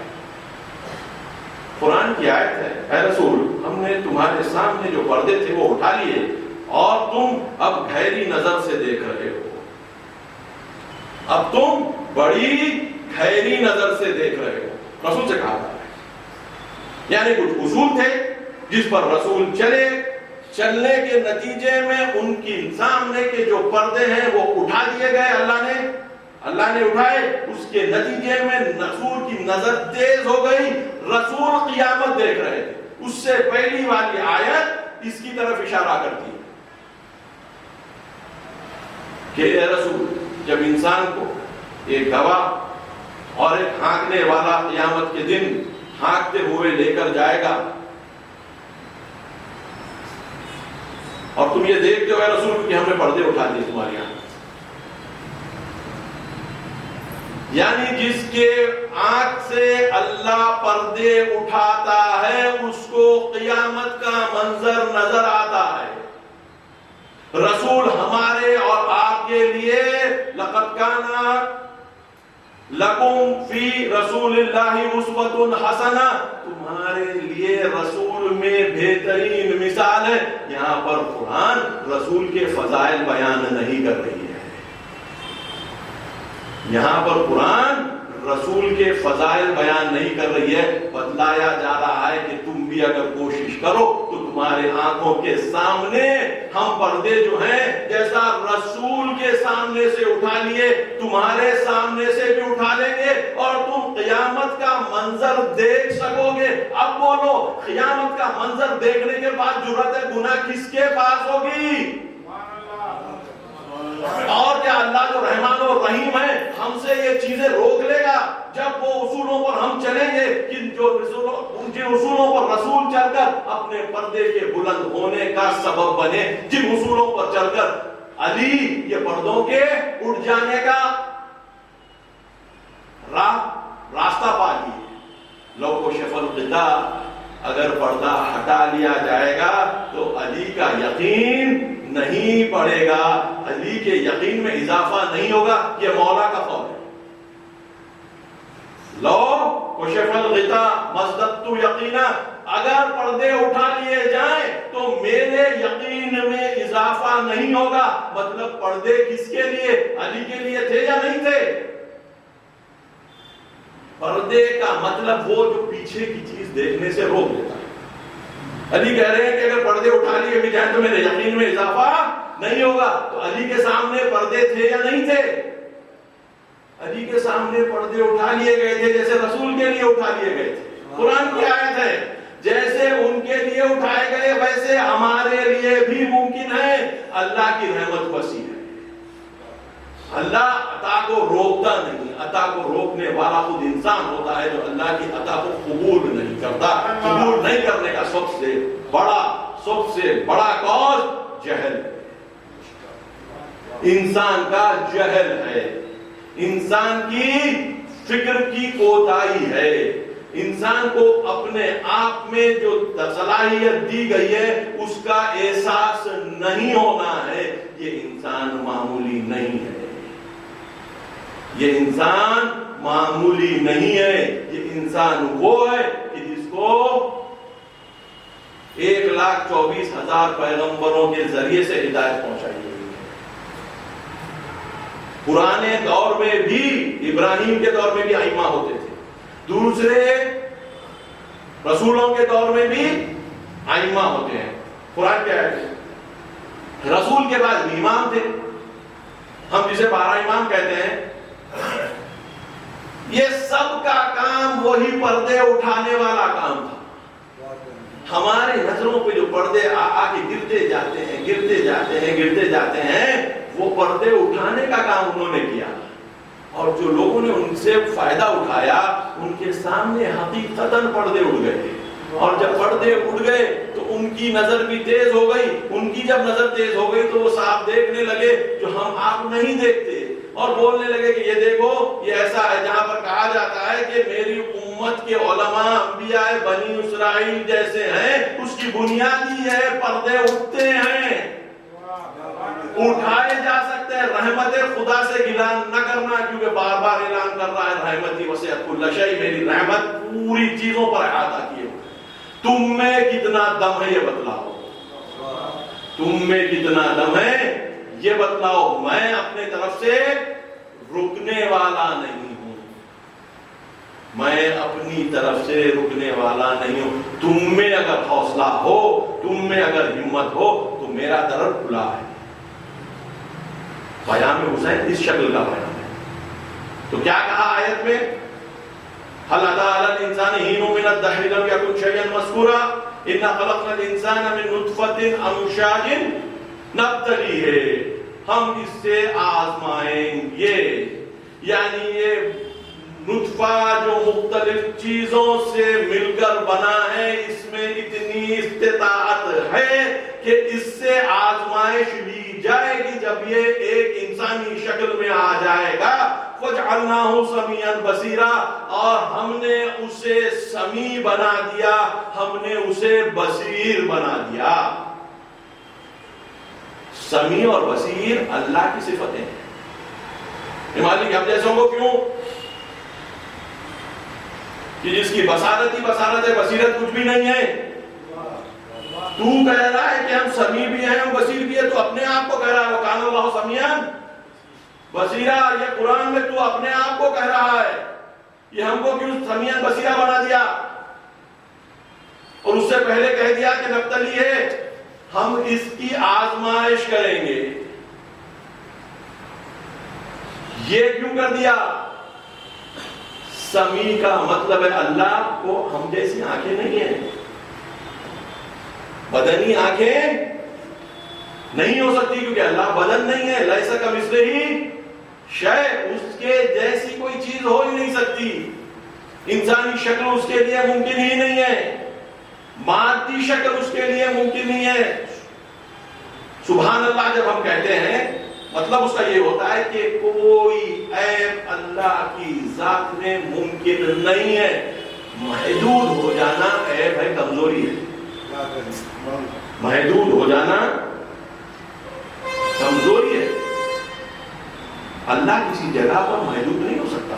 قرآن کی آیت ہے، اے رسول ہم نے تمہارے سامنے جو پردے تھے وہ اٹھا لیے اور تم اب گہری نظر سے دیکھ رہے ہو، اب تم بڑی گہری نظر سے دیکھ رہے ہو۔ رسول سے کہا تھا، یعنی کچھ اصول تھے جس پر رسول چلنے کے نتیجے میں ان کی سامنے کے جو پردے ہیں وہ اٹھا دیے گئے، اللہ نے اٹھائے، اس کے نتیجے میں رسول کی نظر تیز ہو گئی، رسول قیامت دیکھ رہے تھے۔ اس سے پہلی والی آیت اس کی طرف اشارہ کرتی ہے کہ اے رسول جب انسان کو ایک گواہ اور ایک ہانکنے والا قیامت کے دن ہانکتے ہوئے لے کر جائے گا، اور تم یہ دیکھتے ہو اے رسول کہ ہم نے پردے اٹھا دیے تمہاری آنکھ، یعنی جس کے آنکھ سے اللہ پردے اٹھاتا ہے اس کو قیامت کا منظر نظر آتا ہے۔ رسول ہمارے اور آپ کے لیے لقد کان لکم فی رسول اللہ اسوۃ حسنہ، تمہارے لیے رسول میں بہترین مثال ہے۔ یہاں پر قرآن رسول کے فضائل بیان نہیں کر رہی ہے، یہاں پر قرآن رسول کے فضائل بیان نہیں کر رہی ہے، بتلایا جا رہا ہے کہ تم بھی اگر کوشش کرو تو تمہارے آنکھوں کے سامنے ہم پردے جو ہیں جیسا رسول کے سامنے سے اٹھا لیے تمہارے سامنے سے بھی اٹھا لیں گے اور تم قیامت کا منظر دیکھ سکو گے۔ اب بولو قیامت کا منظر دیکھنے کے بعد جرأت گناہ کس کے پاس ہوگی؟ اور کیا اللہ جو رحمان و رحیم ہے ہم سے یہ چیزیں روک لے گا جب وہ اصولوں پر ہم چلیں گے کہ جن اصولوں پر رسول چل کر اپنے پردے کے بلند ہونے کا سبب بنے، جن اصولوں پر چل کر علی یہ پردوں کے اٹھ جانے کا راستہ پا لیے۔ لو کشف الغطاء، اگر پردہ ہٹا لیا جائے گا تو علی کا یقین نہیں پڑے گا، علی کے یقین میں اضافہ نہیں ہوگا، یہ مولا کا قول ہے۔ لو کشف الغطاء مزددت یقینا، اگر پردے اٹھا لیے جائیں تو میرے یقین میں اضافہ نہیں ہوگا۔ مطلب پردے کس کے لیے؟ علی کے لیے تھے یا نہیں تھے؟ پردے کا مطلب وہ جو پیچھے کی چیز دیکھنے سے روک دیتا ہے۔ علی کہہ رہے ہیں کہ اگر پردے اٹھا لیے بھی جائیں تو میرے یقین میں اضافہ نہیں ہوگا۔ تو علی کے سامنے پردے تھے یا نہیں تھے؟ علی کے سامنے پردے اٹھا لیے گئے تھے جیسے رسول کے لیے اٹھا لیے گئے تھے۔ قرآن کی آیت ہے جیسے ان کے لیے اٹھائے گئے ویسے ہمارے لیے بھی ممکن ہے۔ اللہ کی رحمت وسیع ہے، اللہ عطا کو روکتا نہیں، عطا کو روکنے والا خود انسان ہوتا ہے جو اللہ کی عطا کو قبول نہیں کرتا۔ قبول نہیں کرنے کا سب سے بڑا کاز جہل، انسان کا جہل ہے، انسان کی فکر کی کوتاہی ہے، انسان کو اپنے آپ میں جو صلاحیت دی گئی ہے اس کا احساس نہیں ہونا ہے۔ یہ انسان معمولی نہیں ہے، یہ انسان معمولی نہیں ہے، یہ انسان وہ ہے کہ جس کو 1,24,000 پیغمبروں کے ذریعے سے ہدایت پہنچائی گئی ہے۔ پرانے دور میں بھی، ابراہیم کے دور میں بھی ائمہ ہوتے تھے، دوسرے رسولوں کے دور میں بھی ائمہ ہوتے ہیں۔ قرآن کیا ہے؟ رسول کے بعد بھی امام تھے، ہم جسے 12 امام کہتے ہیں۔ یہ سب کا کام وہی پردے اٹھانے والا کام تھا۔ ہمارے نظروں پہ جو پردے آ کے گرتے جاتے ہیں وہ پردے اٹھانے کا کام انہوں نے کیا، اور جو لوگوں نے ان سے فائدہ اٹھایا ان کے سامنے حقیقتاً پردے اٹھ گئے، اور جب پردے اٹھ گئے تو ان کی نظر بھی تیز ہو گئی۔ ان کی جب نظر تیز ہو گئی تو وہ صاحب دیکھنے لگے جو ہم آپ نہیں دیکھتے۔ اور بولنے لگے کہ یہ دیکھو یہ ایسا ہے، جہاں پر کہا جاتا ہے کہ میری امت کے علماء انبیاء بنی اسرائیل جیسے ہیں، اس کی بنیاد ہی ہے پردے اٹھتے ہیں، اٹھائے جا سکتے ہیں۔ رحمت خدا سے گلا نہ کرنا، کیونکہ بار بار اعلان کر رہا ہے رحمتی وسعت کل شیء، میری رحمت پوری چیزوں پر احاطہ کیے ہوئے۔ تم میں کتنا دم ہے یہ بتلاؤ، تم میں کتنا دم ہے یہ بتلاؤ، میں اپنے طرف سے رکنے والا نہیں ہوں، میں اپنی طرف سے رکنے والا نہیں ہوں۔ تم میں اگر حوصلہ ہو، تم میں اگر ہمت ہو تو میرا در کھلا ہے۔ پیام حسین اس شکل کا پیام ہے۔ تو کیا کہا آیت میں؟ هل أتى على الإنسان حين من الدهر لم يكن شيئا مذكورا إنا خلقنا الإنسان من نطفة أمشاج نبتليه، ہم اس سے آزمائیں گے، یعنی یہ نطفہ جو مختلف چیزوں سے مل کر بنا ہے، اس میں اتنی استطاعت ہے کہ اس سے آزمائش لی جائے گی۔ جب یہ ایک انسانی شکل میں آ جائے گا، وَجْعَلْنَاهُ سَمِيعًا بَصِيرًا، اور ہم نے اسے سمیع بنا دیا، ہم نے اسے بصیر بنا دیا۔ سمیع اور بصیر اللہ کی صفتیں ہیں۔ مالک ہم جیسوں کو کیوں؟ کہ جس کی بصارت ہی بصارت ہے، بصیرت کچھ بھی نہیں ہے۔ تو کہہ رہا ہے کہ ہم سمیع بھی ہیں اور بصیر بھی ہے، تو اپنے آپ کو کہہ رہا ہے وَكَانَ اللَّهُ سَمِيعًا بصیرا، یہ قرآن میں تو اپنے آپ کو کہہ رہا ہے، یہ ہم کو کیوں سمیعاً بصیرا بنا دیا؟ اور اس سے پہلے کہہ دیا کہ نبتلی ہے، ہم اس کی آزمائش کریں گے۔ یہ کیوں کر دیا؟ سمیع کا مطلب ہے اللہ کو ہم جیسی آنکھیں نہیں ہیں، بدنی آنکھیں نہیں ہو سکتی، کیونکہ اللہ بدن نہیں ہے، لیس کمثلہ شیء، اس کے جیسی کوئی چیز ہو ہی نہیں سکتی، انسانی شکل اس کے لیے ممکن ہی نہیں ہے، مادی شکل اس کے لیے ممکن نہیں ہے۔ سبحان اللہ جب ہم کہتے ہیں، مطلب اس کا یہ ہوتا ہے کہ کوئی عیب اللہ کی ذات میں ممکن نہیں ہے۔ محدود ہو جانا عیب ہے، کمزوری ہے، محدود ہو جانا کمزوری ہے۔ اللہ کسی جگہ پر محدود نہیں ہو سکتا،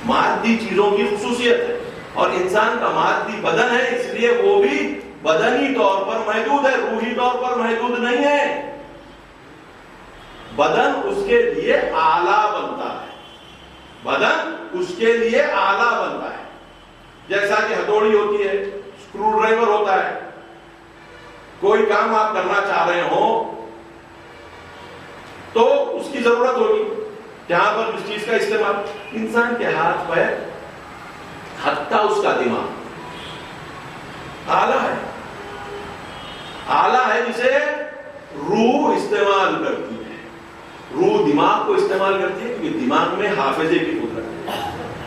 مادی چیزوں کی خصوصیت ہے، اور انسان کا مادی بدن ہے، اس لیے وہ بھی بدنی طور پر محدود ہے، روحی طور پر محدود نہیں ہے۔ بدن اس کے لیے آلہ بنتا ہے، بدن اس کے لیے آلہ بنتا ہے، جیسا کہ ہتھوڑی ہوتی ہے، اسکرو ڈرائیور ہوتا ہے۔ کوئی کام آپ کرنا چاہ رہے ہوں تو اس کی ضرورت ہوگی، جہاں پر اس چیز کا استعمال، انسان کے ہاتھ پیر حتیٰ اس کا دماغ آلہ ہے، آلہ ہے جسے روح استعمال کرتی ہے۔ روح دماغ کو استعمال کرتی ہے کیونکہ دماغ میں حافظے کی قدرت ہے،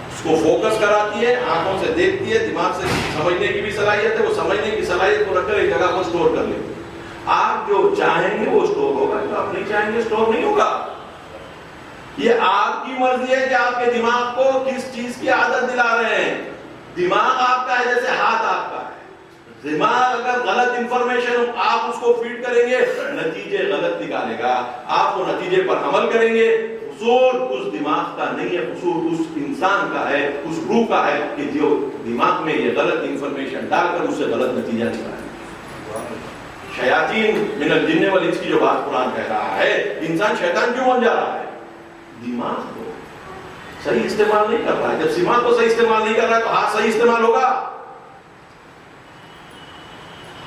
اس کو فوکس کراتی ہے، آنکھوں سے دیکھتی ہے، دماغ سے سمجھنے کی بھی صلاحیت ہے، وہ سمجھنے کی صلاحیت کو رکھ کر ایک جگہ کو اسٹور کر لیتی ہے۔ آپ جو چاہیں گے وہ اسٹور ہوگا، جو آپ نہیں چاہیں گے اسٹور نہیں ہوگا۔ یہ آپ کی مرضی ہے کہ آپ کے دماغ کو کس چیز کی عادت دلا رہے ہیں۔ دماغ آپ کا ہے جیسے ہاتھ آپ کا ہے، دماغ اگر غلط انفارمیشن آپ اس کو فیڈ کریں گے، نتیجے غلط نکالے گا، آپ وہ نتیجے پر عمل کریں گے۔ قصور اس دماغ کا نہیں ہے، قصور اس انسان کا ہے، اس روح کا ہے کہ جو دماغ میں یہ غلط انفارمیشن ڈال کر اس سے غلط نتیجہ نکالے۔ شیاطین من الجن والانس کی جو بات قرآن کہہ رہا ہے، انسان شیطان کیوں بن جا رہا ہے؟ دماغ کو صحیح استعمال نہیں کر رہا ہے۔ جب دماغ کو صحیح استعمال نہیں کر رہا ہے تو ہاتھ صحیح استعمال ہوگا؟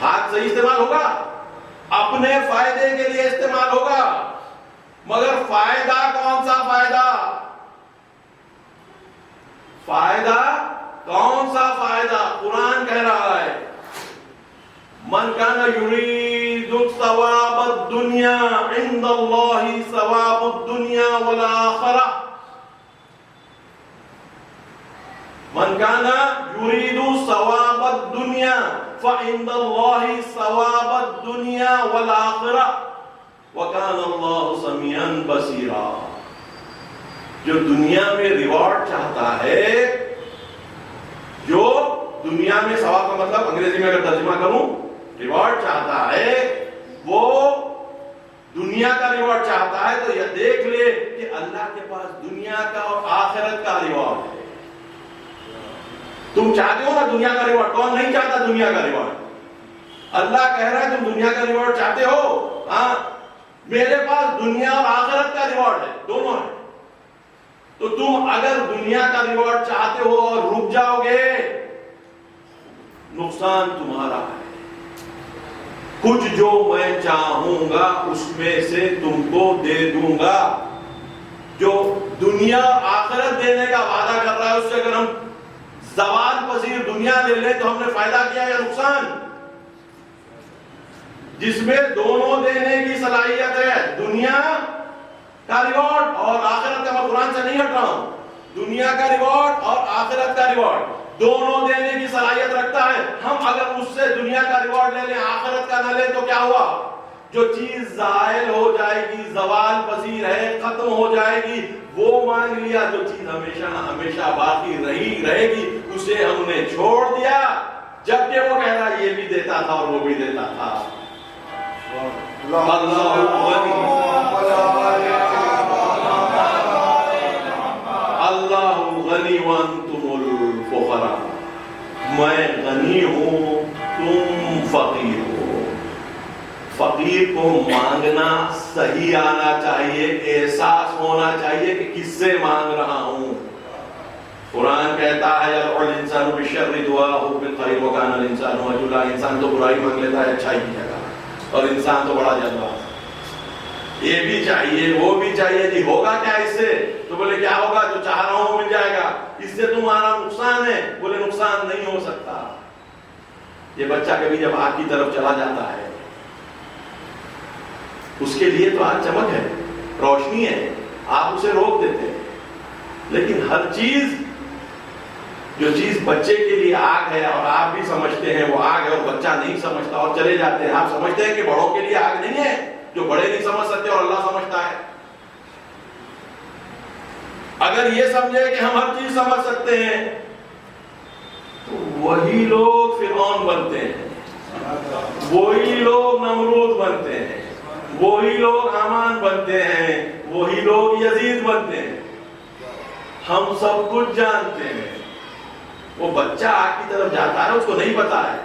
ہاتھ صحیح استعمال ہوگا، اپنے فائدے کے لیے استعمال ہوگا، مگر فائدہ کون سا فائدہ؟ فائدہ کون سا فائدہ؟ قرآن کہہ رہا ہے من کان یرید ثواب الدنیا عند اللہ ثواب الدنیا والآخرہ، من کان یرید ثواب الدنیا فعند اللہ ثواب الدنیا والآخرہ وکان اللہ سمیعا بصیرا۔ جو دنیا میں ریوارڈ چاہتا ہے، جو دنیا میں ثواب کا مطلب انگریزی میں اگر ترجمہ کروں ریوارڈ چاہتا ہے، وہ دنیا کا ریوارڈ چاہتا ہے تو یہ دیکھ لے کہ اللہ کے پاس دنیا کا اور آخرت کا ریوارڈ ہے۔ تم چاہتے ہو نا دنیا کا ریوارڈ؟ کون نہیں چاہتا دنیا کا ریوارڈ؟ اللہ کہہ رہا ہے تم دنیا کا ریوارڈ چاہتے ہو؟ ہاں، میرے پاس دنیا اور آخرت کا ریوارڈ ہے، دونوں ہے۔ تو تم اگر دنیا کا ریوارڈ چاہتے ہو اور رک جاؤ گے، نقصان تمہارا ہے۔ کچھ جو میں چاہوں گا اس میں سے تم کو دے دوں گا۔ جو دنیا اور آخرت دینے کا وعدہ کر رہا ہے، اس سے اگر ہم زوال پذیر دنیا لے لیں تو ہم نے فائدہ کیا یا نقصان؟ جس میں دونوں دینے کی صلاحیت ہے، دنیا کا ریوارڈ اور آخرت کا، میں قرآن سے نہیں ہٹ رہا ہوں، دنیا کا ریوارڈ اور آخرت کا ریوارڈ دونوں دینے کی صلاحیت رکھتا ہے۔ ہم اگر اس سے دنیا کا ریوارڈ لے لیں، آخرت کا نہ لیں، تو کیا ہوا؟ جو چیز زائل ہو جائے گی، زوال پذیر ہے، ختم ہو جائے گی، وہ مانگ لیا۔ جو چیز ہمیشہ ہمیشہ باقی رہے گی، اسے ہم نے چھوڑ دیا، جبکہ وہ کہہ رہا یہ بھی دیتا تھا اور وہ بھی دیتا تھا۔ اللہ غنی وانتم الفقراء، میں غنی ہوں تم فقیر ہو۔ فقیر کو مانگنا صحیح آنا چاہیے، احساس ہونا چاہیے کہ کس سے مانگ رہا ہوں۔ قرآن کہتا ہے یدعو الانسان بالشر دعاءہ بالخیر وکان الانسان عجولا، انسان تو برائی مانگ لیتا ہے اچھائی کی جگہ، اور انسان تو بڑا جلدباز، یہ بھی چاہیے وہ بھی چاہیے، جی ہوگا کیا اس سے؟ تو بولے کیا ہوگا؟ جو چاہ رہا ہوں مل جائے گا، اس سے تمہارا نقصان ہے۔ بولے نقصان نہیں ہو سکتا۔ یہ بچہ کبھی جب آگ کی طرف چلا جاتا ہے، اس کے لیے تو آگ چمک ہے، روشنی ہے، آپ اسے روک دیتے ہیں، لیکن ہر چیز، جو چیز بچے کے لیے آگ ہے اور آپ بھی سمجھتے ہیں وہ آگ ہے اور بچہ نہیں سمجھتا اور چلے جاتے ہیں، آپ سمجھتے ہیں کہ بڑوں کے لیے آگ نہیں ہے، جو بڑے نہیں سمجھ سکتے اور اللہ سمجھتا ہے۔ اگر یہ سمجھے کہ ہم ہر چیز سمجھ سکتے ہیں تو وہی لوگ فرعون بنتے ہیں، وہی لوگ نمرود بنتے ہیں، وہی لوگ حامان بنتے ہیں، وہی لوگ یزید بنتے ہیں۔ ہم سب کچھ جانتے ہیں۔ وہ بچہ آگ کی طرف جاتا ہے، اس کو نہیں پتا ہے۔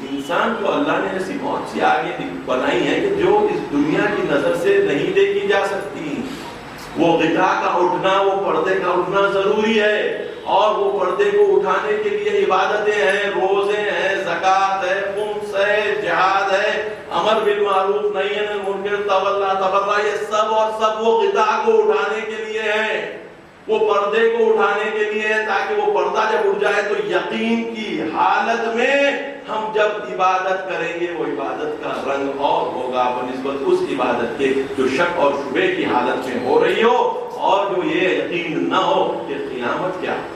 انسان کو اللہ نے ایسی بہت سی آگیں بنائی ہیں کہ جو اس دنیا کی نظر سے نہیں دیکھی جا سکتی۔ وہ غذا کا اٹھنا، وہ پردے کا اٹھنا ضروری ہے، اور وہ پردے کو اٹھانے کے لیے عبادتیں ہیں، روزے ہیں، زکوٰۃ ہے، خمس ہے، جہاد ہے، امر بالمعروف نہی عن المنکر، تولا تبرع، یہ سب اور سب وہ غذا کو اٹھانے کے لیے ہیں، وہ پردے کو اٹھانے کے لیے ہے، تاکہ وہ پردہ جب اٹھ جائے تو یقین کی حالت میں ہم جب عبادت کریں گے وہ عبادت کا رنگ اور ہوگا بنسبت اس عبادت کے جو شک اور شبہ کی حالت میں ہو رہی ہو، اور جو یہ یقین نہ ہو کہ قیامت کیا ہے۔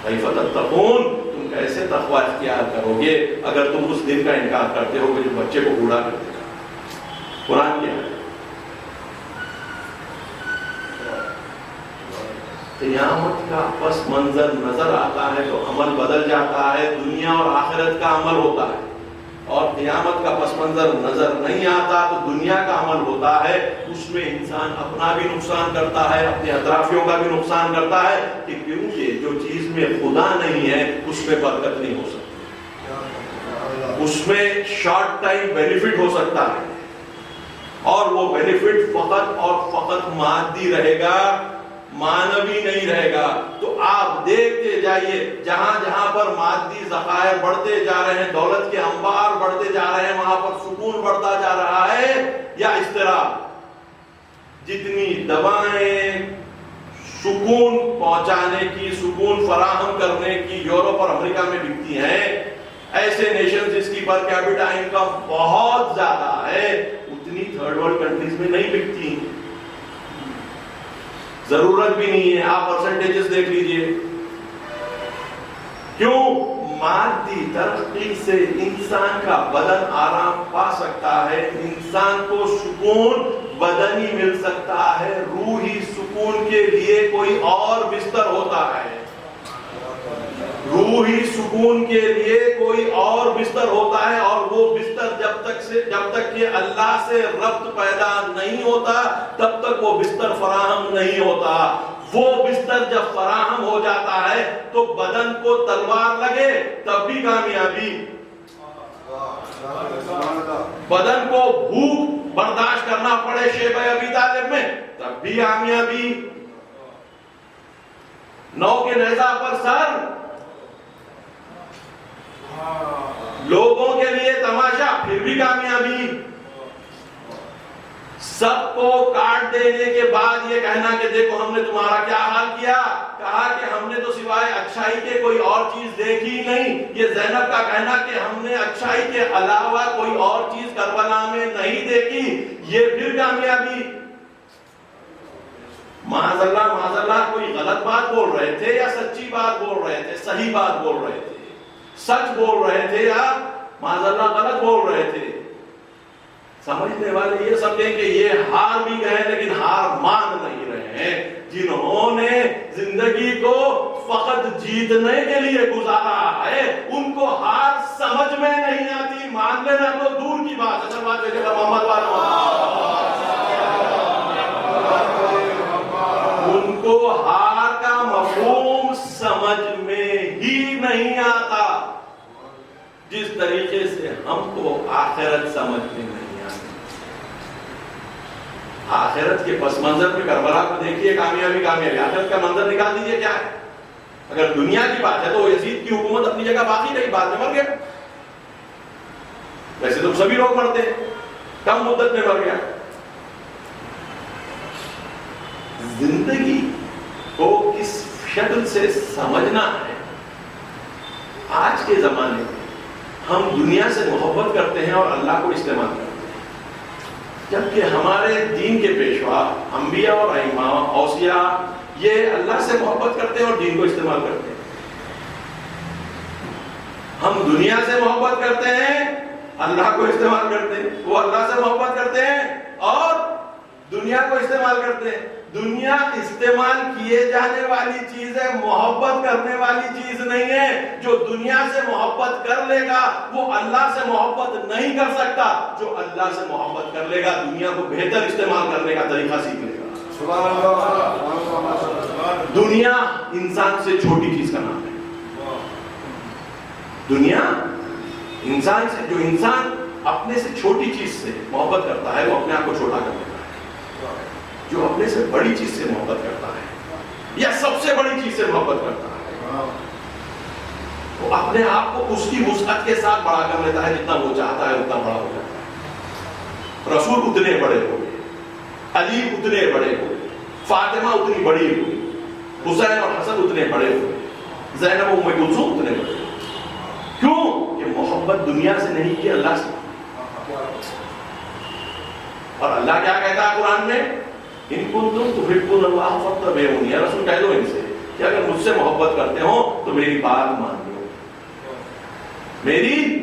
کیف تتقون، تم کیسے تقوی اختیار کرو گے اگر تم اس دن کا انکار کرتے ہو کہ جو بچے کو بوڑھا کر دے گا۔ قرآن کیا ہے؟ قیامت کا پس منظر نظر آتا ہے تو عمل بدل جاتا ہے، دنیا اور آخرت کا عمل ہوتا ہے، اور قیامت کا پس منظر نظر نہیں آتا تو دنیا کا عمل ہوتا ہے۔ اس میں انسان اپنا بھی نقصان کرتا ہے، اپنے اطرافیوں کا بھی نقصان کرتا ہے، کہ کیونکہ جو چیز میں خدا نہیں ہے اس میں برکت نہیں ہو سکتی، اس میں شارٹ ٹائم بینیفٹ ہو سکتا ہے، اور وہ بینیفٹ فقط اور فقط مادی رہے گا، مانوی نہیں رہے گا۔ تو آپ دیکھتے جائیے جہاں جہاں پر مادی ذخائر بڑھتے جا رہے ہیں، دولت کے انبار بڑھتے جا رہے ہیں، وہاں پر سکون بڑھتا جا رہا ہے یا اضطراب؟ جتنی دوائیں سکون پہنچانے کی، سکون فراہم کرنے کی یورپ اور امریکہ میں بکتی ہیں، ایسے نیشن جس کی پر کیپٹا انکم بہت زیادہ ہے، اتنی تھرڈ ورلڈ کنٹریز میں نہیں بکتی، ضرورت بھی نہیں ہے۔ آپ پرسنٹیجز دیکھ لیجئے۔ کیوں؟ مادی ترقی سے انسان کا بدن آرام پا سکتا ہے، انسان کو سکون بدنی مل سکتا ہے، روحی سکون سکون کے لیے کوئی اور بستر ہوتا ہے، روحی سکون کے لیے کوئی اور بستر ہوتا ہے، اور وہ بستر جب تک کہ اللہ سے ربط پیدا نہیں ہوتا تب تک وہ بستر فراہم نہیں ہوتا۔ وہ بستر جب فراہم ہو جاتا ہے تو بدن کو تلوار لگے تب بھی کامیابی، بدن کو بھوک برداشت کرنا پڑے شیبہ ابی طالب میں تب بھی کامیابی، نو کے نیزہ پر سر، لوگوں کے لیے تماشا پھر بھی کامیابی، سب کو کاٹ دینے کے بعد یہ کہنا کہ دیکھو ہم نے تمہارا کیا حال کیا، کہا کہ ہم نے تو سوائے اچھائی کے کوئی اور چیز دیکھی ہی نہیں۔ یہ زینب کا کہنا کہ ہم نے اچھائی کے علاوہ کوئی اور چیز کربلا میں نہیں دیکھی، یہ پھر کامیابی۔ معاذ اللہ کوئی غلط بات بول رہے تھے یا سچی بات بول رہے تھے، صحیح بات بول رہے تھے، سچ بول رہے تھے یا معاذ اللہ غلط بول رہے تھے؟ سمجھنے والے یہ سمجھیں کہ یہ ہار بھی گئے لیکن ہار مان نہیں رہے ہیں۔ جنہوں نے زندگی کو فقط جیتنے کے لیے گزارا ہے ان کو ہار سمجھ میں نہیں آتی، مان لینا تو دور کی بات ہے۔ بات ہے کہ محمد ان کو ہار کا مفہوم سمجھ میں ہی نہیں آتا، جس طریقے سے ہم کو آخرت سمجھ میں نہیں آتی۔ آخرت کے پس منظر میں کربلا کو دیکھیے، کامیابی آخرت کا منظر نکال دیجئے کیا ہے۔ اگر دنیا کی بات ہے تو یزید کی حکومت اپنی جگہ باقی رہی، بعد میں مر گیا، ویسے تو سبھی لوگ مرتے ہیں، کم مدت میں مر گیا۔ زندگی کو کس شکل سے سمجھنا ہے۔ آج کے زمانے میں ہم دنیا سے محبت کرتے ہیں اور اللہ کو استعمال کرتے ہیں، جبکہ ہمارے دین کے پیشوا انبیاء اور ائمہ اوصیاء یہ اللہ سے محبت کرتے ہیں اور دین کو استعمال کرتے ہیں۔ ہم دنیا سے محبت کرتے ہیں، اللہ کو استعمال کرتے ہیں، وہ اللہ سے محبت کرتے ہیں اور دنیا کو استعمال کرتے ہیں۔ دنیا استعمال کیے جانے والی چیز ہے، محبت کرنے والی چیز نہیں ہے۔ جو دنیا سے محبت کر لے گا وہ اللہ سے محبت نہیں کر سکتا، جو اللہ سے محبت کر لے گا دنیا کو بہتر استعمال کرنے کا طریقہ سیکھ لے گا۔ سبحان اللہ۔ دنیا انسان سے چھوٹی چیز کا نام ہے۔ دنیا انسان سے، جو انسان اپنے سے چھوٹی چیز سے محبت کرتا ہے وہ اپنے آپ کو چھوٹا کر دیتا ہے۔ جو اپنے سے بڑی چیز سے محبت کرتا ہے یا سب سے بڑی چیز سے محبت کرتا ہے وہ اپنے آپ کو اس کی وسعت کے ساتھ بڑا کر لیتا ہے، جتنا وہ چاہتا ہے اتنا بڑا ہو جاتا ہے۔ رسول اتنے بڑے ہو گئے، علی اتنے بڑے ہو گئے، فاطمہ اتنی بڑی ہوئی، حسین اور حسن اتنے بڑے ہوئے، زینب ام کلثوم اتنے بڑے ہوئے۔ کیوں؟ کہ محبت دنیا سے نہیں کی، اللہ سے۔ اور اللہ کیا کہتا ہے قرآن میں؟ ان کنتم تحبون اللہ فاتبعونی، یا رسول کہہ دو ان سے کہ اگر مجھ سے محبت کرتے ہو تو میری بات مان لو، میری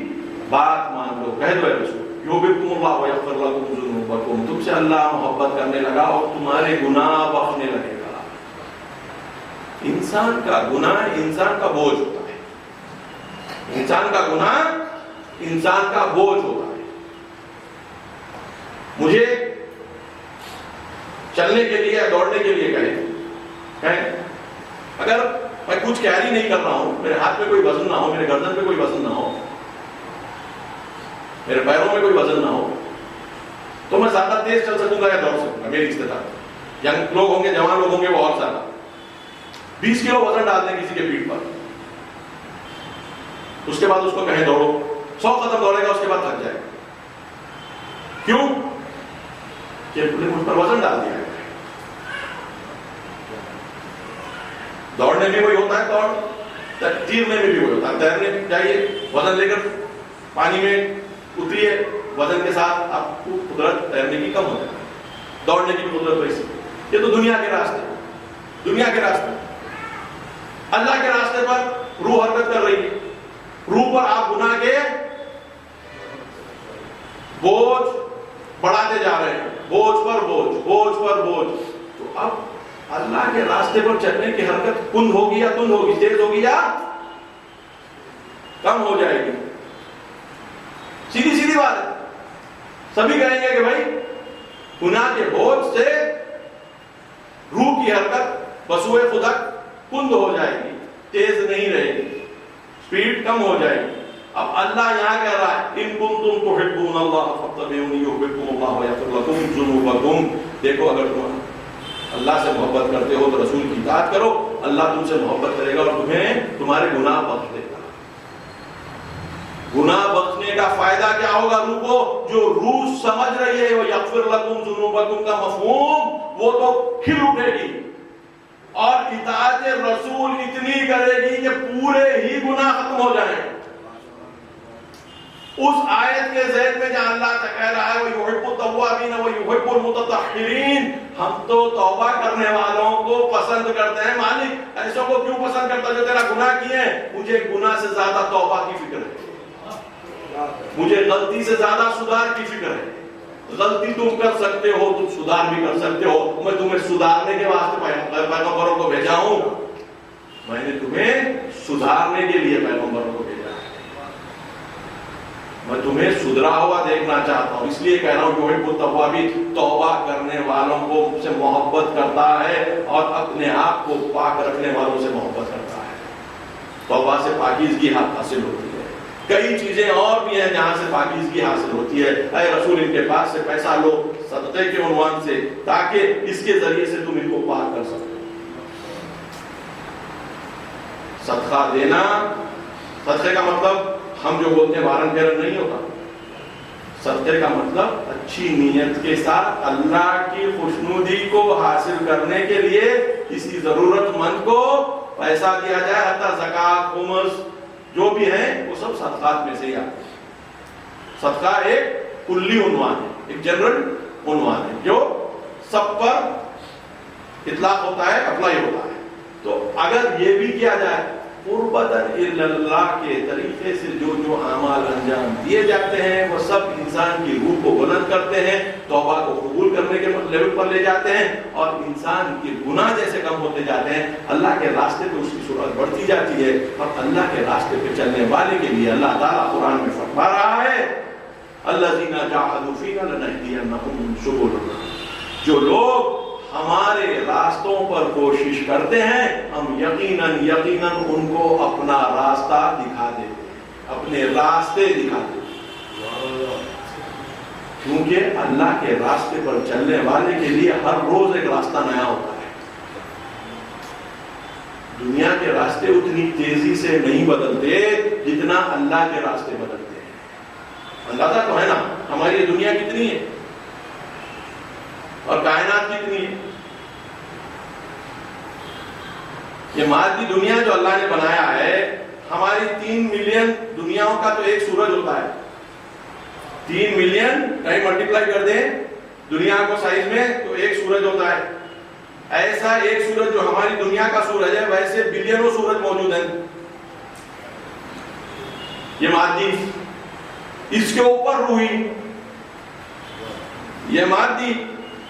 بات مان لو۔ کہہ دو اے رسول یحببکم اللہ ویغفر لکم ذنوبکم، تم سے اللہ محبت کرنے لگا اور تمہارے گناہ بخشنے لگے گا۔ انسان کا گناہ انسان کا بوجھ ہوتا ہے، انسان کا گناہ انسان کا بوجھ ہوتا ہے۔ مجھے چلنے کے لیے دوڑنے کے لیے کہیں اگر میں کچھ کیری نہیں کر رہا ہوں، میرے ہاتھ میں کوئی وزن نہ ہو، میرے گردن پہ کوئی وزن نہ ہو، میرے پیروں میں کوئی وزن نہ ہو، تو میں زیادہ تیز چل سکوں گا یا دوڑ سکوں گا؟ میری استطاعت، ینگ لوگ ہوں گے، جوان لوگ ہوں گے، وہ اور زیادہ 20 کلو وزن ڈال دیں کسی کے پیٹھ پر، اس کے بعد اس کو کہیں دوڑو، 100 قدم دوڑے گا، اس کے بعد تھک جائے گا۔ کیوں؟ کہ مجھ پر وزن ڈال دیا ہے۔ دوڑنے میں وہی ہوتا ہے، دوڑ تیرنے میں بھی وہی ہوتا ہے، تیرنے جائیے، وزن لے کر پانی میں اتریے، وزن کے ساتھ آپ کو قدرت تیرنے کی کم ہو جائے گی، دوڑنے کی قدرت ویسی۔ یہ تو دنیا کے راستے، دنیا کے راستے۔ اللہ کے راستے پر روح حرکت کر رہی ہے، روح پر آپ گناہ کے بوجھ بڑھاتے جا رہے ہیں، بوجھ پر بوجھ، بوجھ پر بوجھ۔ تو اب اللہ کے راستے پر چلنے کی حرکت کند ہوگی یا تند ہوگی، تیز ہوگی یا کم ہو جائے گی؟ سیدھی سیدھی بات ہے. سبھی کہیں گے کہ بھائی گناہ کے بوجھ سے روح کی حرکت بسوئے خدا کند ہو جائے گی، تیز نہیں رہے گی، سپیڈ کم ہو جائے گی. اب اللہ یہاں کہہ رہا ہے ان کنتم تحبون اللہ فاتبعونی یحببکم اللہ ویغفر لکم ذنوبکم. دیکھو اگر تم اللہ سے محبت کرتے ہو تو رسول کی اطاعت کرو، اللہ تم سے محبت کرے گا اور تمہیں تمہارے گناہ بخش دے گا. گناہ بخشنے کا فائدہ کیا ہوگا روح کو؟ جو روح سمجھ رہی ہے وہ یغفر لکم ذنوبکم کا مفہوم وہ تو کھل اٹھے گی اور اطاعت رسول اتنی کرے گی کہ پورے ہی گناہ ختم ہو جائیں. اس آیت کے ذیل میں جہاں اللہ کہہ رہا ہے وَيُحِبُّ التَّوَّابِينَ وَيُحِبُّ الْمُتَطَہِّرِينَ، ہم تو توبہ کرنے والوں کو پسند کرتے ہیں. مالک ایسوں کو کیوں پسند کرتا جو تیرا گناہ کیے ہیں؟ مجھے گناہ سے زیادہ توبہ کی فکر ہے، مجھے غلطی سے زیادہ سدھار کی فکر ہے. غلطی تم کر سکتے ہو، تم سدھار بھی کر سکتے ہو. میں تمہیں سدھارنے کے واسطے پیغمبروں کو بھیجا ہوں، میں نے تمہیں سدھارنے کے لیے پیغمبروں کو بھیجا ہے. میں تمہیں سدھرا ہوا دیکھنا چاہتا ہوں، اس لیے کہہ رہا ہوں جو ایک توابین توبہ کرنے والوں کو سے محبت کرتا ہے اور اپنے آپ کو پاک رکھنے والوں سے محبت کرتا ہے. توبہ سے پاکیزگی حاصل ہوتی ہے. کئی چیزیں اور بھی ہیں جہاں سے پاکیزگی حاصل ہوتی ہے. اے رسول ان کے پاس سے پیسہ لو صدقے کے عنوان سے تاکہ اس کے ذریعے سے تم ان کو پاک کر سکو. صدقہ دینا، صدقے کا مطلب ہم جو بولتے ہیں وارن پھیرن نہیں ہوتا. صدقے کا مطلب اچھی نیت کے ساتھ اللہ کی خوشنودی کو حاصل کرنے کے لیے کسی ضرورت مند کو پیسہ دیا جائے. حتی زکوٰۃ، خمس جو بھی ہیں وہ سب صدقات میں سے ہی آتے ہیں. صدقہ ایک کلی عنوان ہے، ایک جنرل عنوان ہے جو سب پر اطلاق ہوتا ہے، اپلائی ہوتا ہے. تو اگر یہ بھی کیا جائے قربتاً اللہ کے طریقے سے جو جو اعمال انجام دیے جاتے ہیں وہ سب انسان کی روح کو بلند کرتے ہیں، توبہ کو قبول کرنے کے لیول پر لے جاتے ہیں اور انسان کے گناہ جیسے کم ہوتے جاتے ہیں اللہ کے راستے پہ اس کی سرعت بڑھتی جاتی ہے. اور اللہ کے راستے پہ چلنے والے کے لیے اللہ تعالیٰ قرآن میں فرما رہا ہے الذین جاہدوا فینا لنہدینہم سبلنا، جو لوگ ہمارے راستوں پر کوشش کرتے ہیں ہم یقیناً ان کو اپنا راستہ دکھا دیتے ہیں، اپنے راستے دکھا دیتے ہیں. کیونکہ اللہ کے راستے پر چلنے والے کے لیے ہر روز ایک راستہ نیا ہوتا ہے. دنیا کے راستے اتنی تیزی سے نہیں بدلتے جتنا اللہ کے راستے بدلتے ہیں. اندازہ تو ہے نا ہماری یہ دنیا کتنی ہے اور کائنات کتنی ہے. یہ مادی دنیا جو اللہ نے بنایا ہے، ہماری 3 ملین دنیاؤں کا تو ایک سورج ہوتا ہے. 3 ملین کہیں ملٹیپلائی کر دیں دنیا کو سائز میں تو ایک سورج ہوتا ہے. ایسا ایک سورج جو ہماری دنیا کا سورج ہے ویسے بلینوں سورج موجود ہیں. یہ مادی، اس کے اوپر روحی، یہ مادی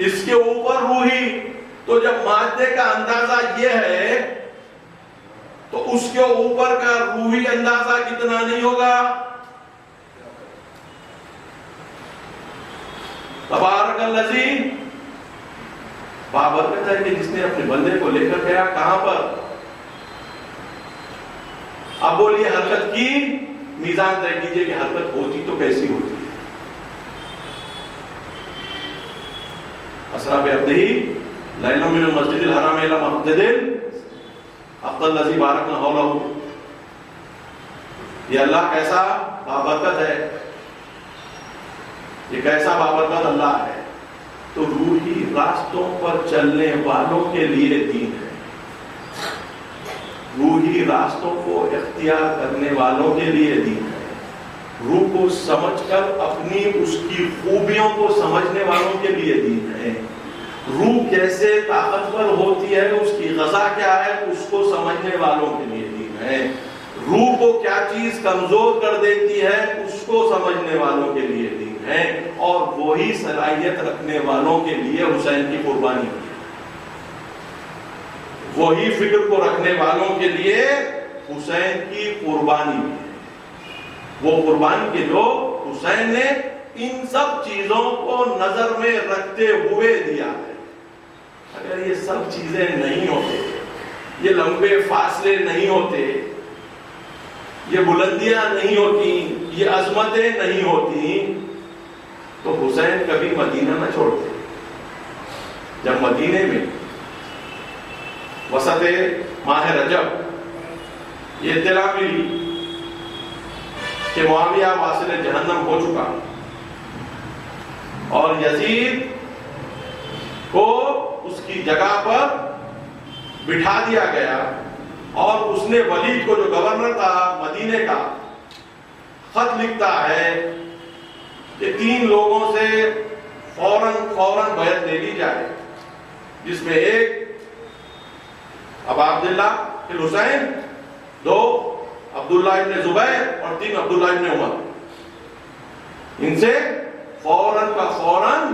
اس کے اوپر روحی. تو جب مادے کا اندازہ یہ ہے تو اس کے اوپر کا روحی اندازہ کتنا نہیں ہوگا. تبارک الذی، بابرکت ہے کہ جس نے اپنے بندے کو لے کر گیا کہاں پر؟ اب بولیے حرکت کی میزان طے کیجئے کہ حرکت ہوتی تو کیسی ہوتی ہے. اسرا بعبدہ لیلا من المسجد الحرام الی المسجد الاقصی الذی بارکنا حولہ. یہ اللہ کیسا بابرکت ہے، یہ کیسا بابرکت اللہ ہے. تو روحی راستوں پر چلنے والوں کے لیے دین ہے. روحی راستوں کو اختیار کرنے والوں کے لیے دین ہے. روح کو سمجھ کر اپنی اس کی خوبیوں کو سمجھنے والوں کے لیے دین ہے. روح کیسے طاقتور ہوتی ہے، اس کی غذا کیا ہے، اس کو سمجھنے والوں کے لیے دین ہے. روح کو کیا چیز کمزور کر دیتی ہے اس کو سمجھنے والوں کے لیے دین ہے. اور وہی صلاحیت رکھنے والوں کے لیے حسین کی قربانی ہوئی ہے. وہی فکر کو رکھنے والوں کے لیے حسین کی قربانی ہے، وہ قربانی کے جو حسین نے ان سب چیزوں کو نظر میں رکھتے ہوئے دیا ہے۔ اگر یہ سب چیزیں نہیں ہوتے، یہ لمبے فاصلے نہیں ہوتے، یہ بلندیاں نہیں ہوتی، یہ عظمتیں نہیں ہوتی، تو حسین کبھی مدینہ نہ چھوڑتے۔ جب مدینے میں وسط ماہ رجب یہ اطلاع ملی کہ معاویہ واصل جہنم ہو چکا اور یزید کو اس کی جگہ پر بٹھا دیا گیا، اور اس نے ولید کو جو گورنر تھا مدینے کا خط لکھتا ہے کہ 3 لوگوں سے فوراً بیعت لے لی جائے، جس میں ایک ابا عبداللہ الحسین، 2 عبداللہ ابن زبیر اور 3 عبداللہ ابن عمر، ان سے فوراً کا فوراً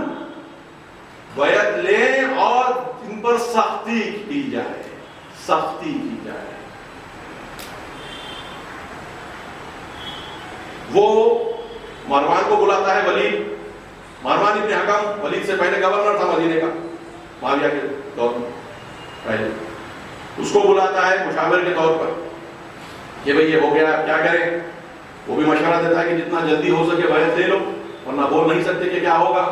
بیعت لیں اور ان پر سختی کی جائے، سختی کی جائے۔ وہ مروان کو بلاتا ہے، ولید، مروان ابن حکم ولید سے پہلے گورنر تھا مدینے کا معاویہ کے دور میں پہلے، اس کو بلاتا ہے مشاور کے طور پر کہ بھئی یہ ہو گیا، کیا کریں؟ وہ بھی مشورہ دیتا ہے کہ جتنا جلدی ہو سکے بیعت لے لو، ورنہ بول نہیں سکتے کہ کیا ہوگا۔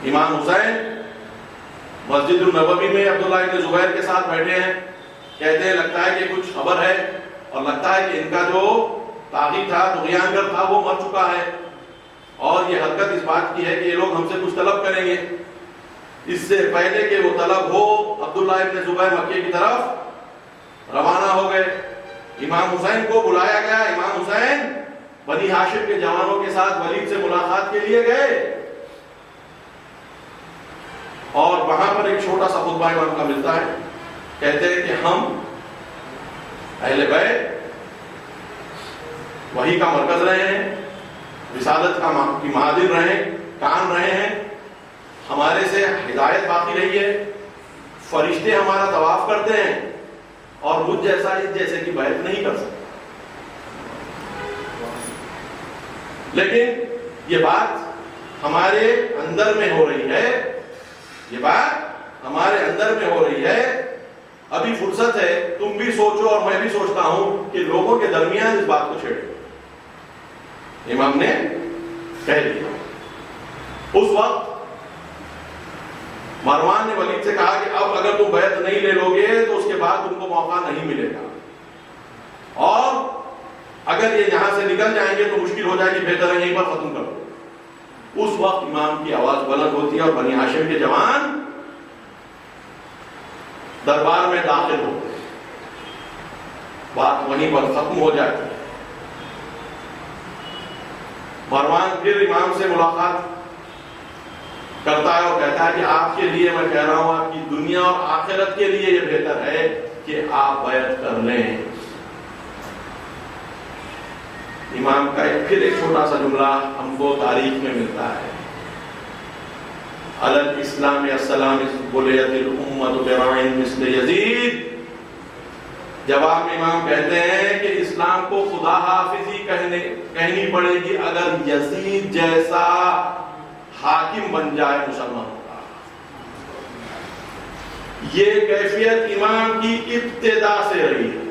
امام حسین مسجد النبوی میں عبداللہ ابن زبیر کے ساتھ بیٹھے ہیں، کہتے ہیں لگتا ہے کہ کچھ خبر ہے، اور لگتا ہے کہ ان کا جو طاغی تھا، طغیان گر تھا، وہ مر چکا ہے، اور یہ حرکت اس بات کی ہے کہ یہ لوگ ہم سے کچھ طلب کریں گے۔ اس سے پہلے کہ وہ طلب ہو، عبداللہ ابن زبیر مکے کی طرف روانہ ہو گئے۔ امام حسین کو بلایا گیا، امام حسین بنی ہاشم کے جوانوں کے ساتھ ولید سے ملاقات کے لیے گئے، اور وہاں پر ایک چھوٹا سا خطبہ امام کا ملتا ہے، کہتے ہیں کہ ہم اہل بیت وحی کا مرکز رہے ہیں، رسالت کی مہادر رہے، کان رہے ہیں، ہمارے سے ہدایت باقی رہی ہے، فرشتے ہمارا طواف کرتے ہیں، اور مجھ جیسا اس جیسے کی بیعت نہیں کر سکتا۔ لیکن یہ بات ہمارے اندر میں ہو رہی ہے، یہ بات ہمارے اندر میں ہو رہی ہے، ابھی فرصت ہے، تم بھی سوچو اور میں بھی سوچتا ہوں کہ لوگوں کے درمیان اس بات کو چھیڑو۔ امام نے کہہ دیا۔ اس وقت مروان نے ولید سے کہا کہ اب اگر تم بیعت نہیں لے لو گے تو اس کے بعد تم کو موقع نہیں ملے گا، اور اگر یہ یہاں سے نکل جائیں گے تو مشکل ہو جائے گی، بہتر ہے یہیں پر ختم کر دو۔ اس وقت امام کی آواز بلند ہوتی ہے اور بنی ہاشم کے جوان دربار میں داخل ہوتے ہیں، بات وہیں پر ختم ہو جاتی ہے۔ مروان پھر امام سے ملاقات کرتا ہے اور کہتا ہے کہ آپ کے لیے میں کہہ رہا ہوں، آپ کی دنیا اور آخرت کے لیے یہ بہتر ہے کہ آپ بیعت کر لیں۔ امام کا پھر ایک چھوٹا سا جملہ ہم کو تاریخ میں ملتا ہے، علی الاسلام السلام بلیت الامت برائن مثل یزید۔ جواب میں امام کہتے ہیں کہ اسلام کو خدا حافظی کہنی پڑے گی اگر یزید جیسا حاکم بن جائے مسلمانوں کا۔ یہ کیفیت امام کی ابتدا سے رہی ہے،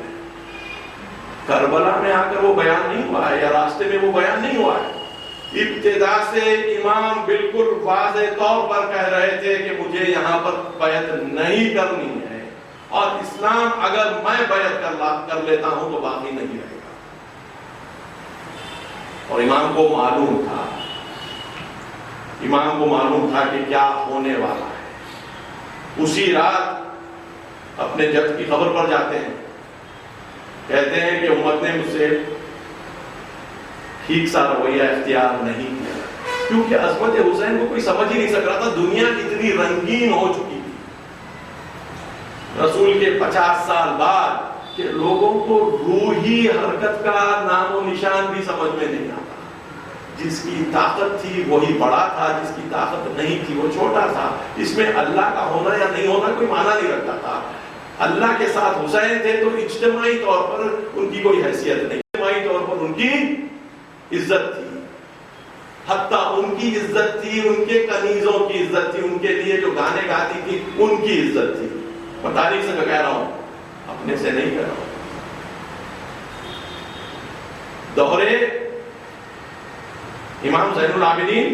کربلا میں آ کر وہ بیان نہیں ہوا ہے، یا راستے میں وہ بیان نہیں ہوا ہے، ابتدا سے امام بالکل واضح طور پر کہہ رہے تھے کہ مجھے یہاں پر بیعت نہیں کرنی ہے، اور اسلام اگر میں بیعت کر لیتا ہوں تو باقی نہیں رہے گا۔ اور امام کو معلوم تھا، امام کو معلوم تھا کہ کیا ہونے والا ہے۔ اسی رات اپنے جد کی خبر پر جاتے ہیں، کہتے ہیں کہ امت نے مجھ سے ٹھیک سا رویہ اختیار نہیں کیا، کیونکہ عظمت حسین کو کوئی سمجھ ہی نہیں سک رہا تھا، دنیا اتنی رنگین ہو چکی تھی رسول کے 50 سال بعد کہ لوگوں کو روحی حرکت کا نام و نشان بھی سمجھ میں نہیں آتا۔ جس کی طاقت تھی وہی بڑا تھا، جس کی طاقت نہیں تھی وہ چھوٹا تھا. اس میں اللہ کا ہونا یا نہیں ہونا کوئی معنی نہیں رکھتا تھا. اللہ کے ساتھ حسین تھے تو اجتماعی طور پر ان کی کوئی حیثیت نہیں، اجتماعی طور پر ان کی عزت تھی. حتیٰ ان کی عزت تھی، ان کے کنیزوں کی عزت تھی، ان کے لیے جو گانے گاتی تھی ان کی عزت تھی. میں تاریخ سے کہہ رہا ہوں، اپنے سے نہیں کہہ رہا ہوں. دورے امام زین العابدین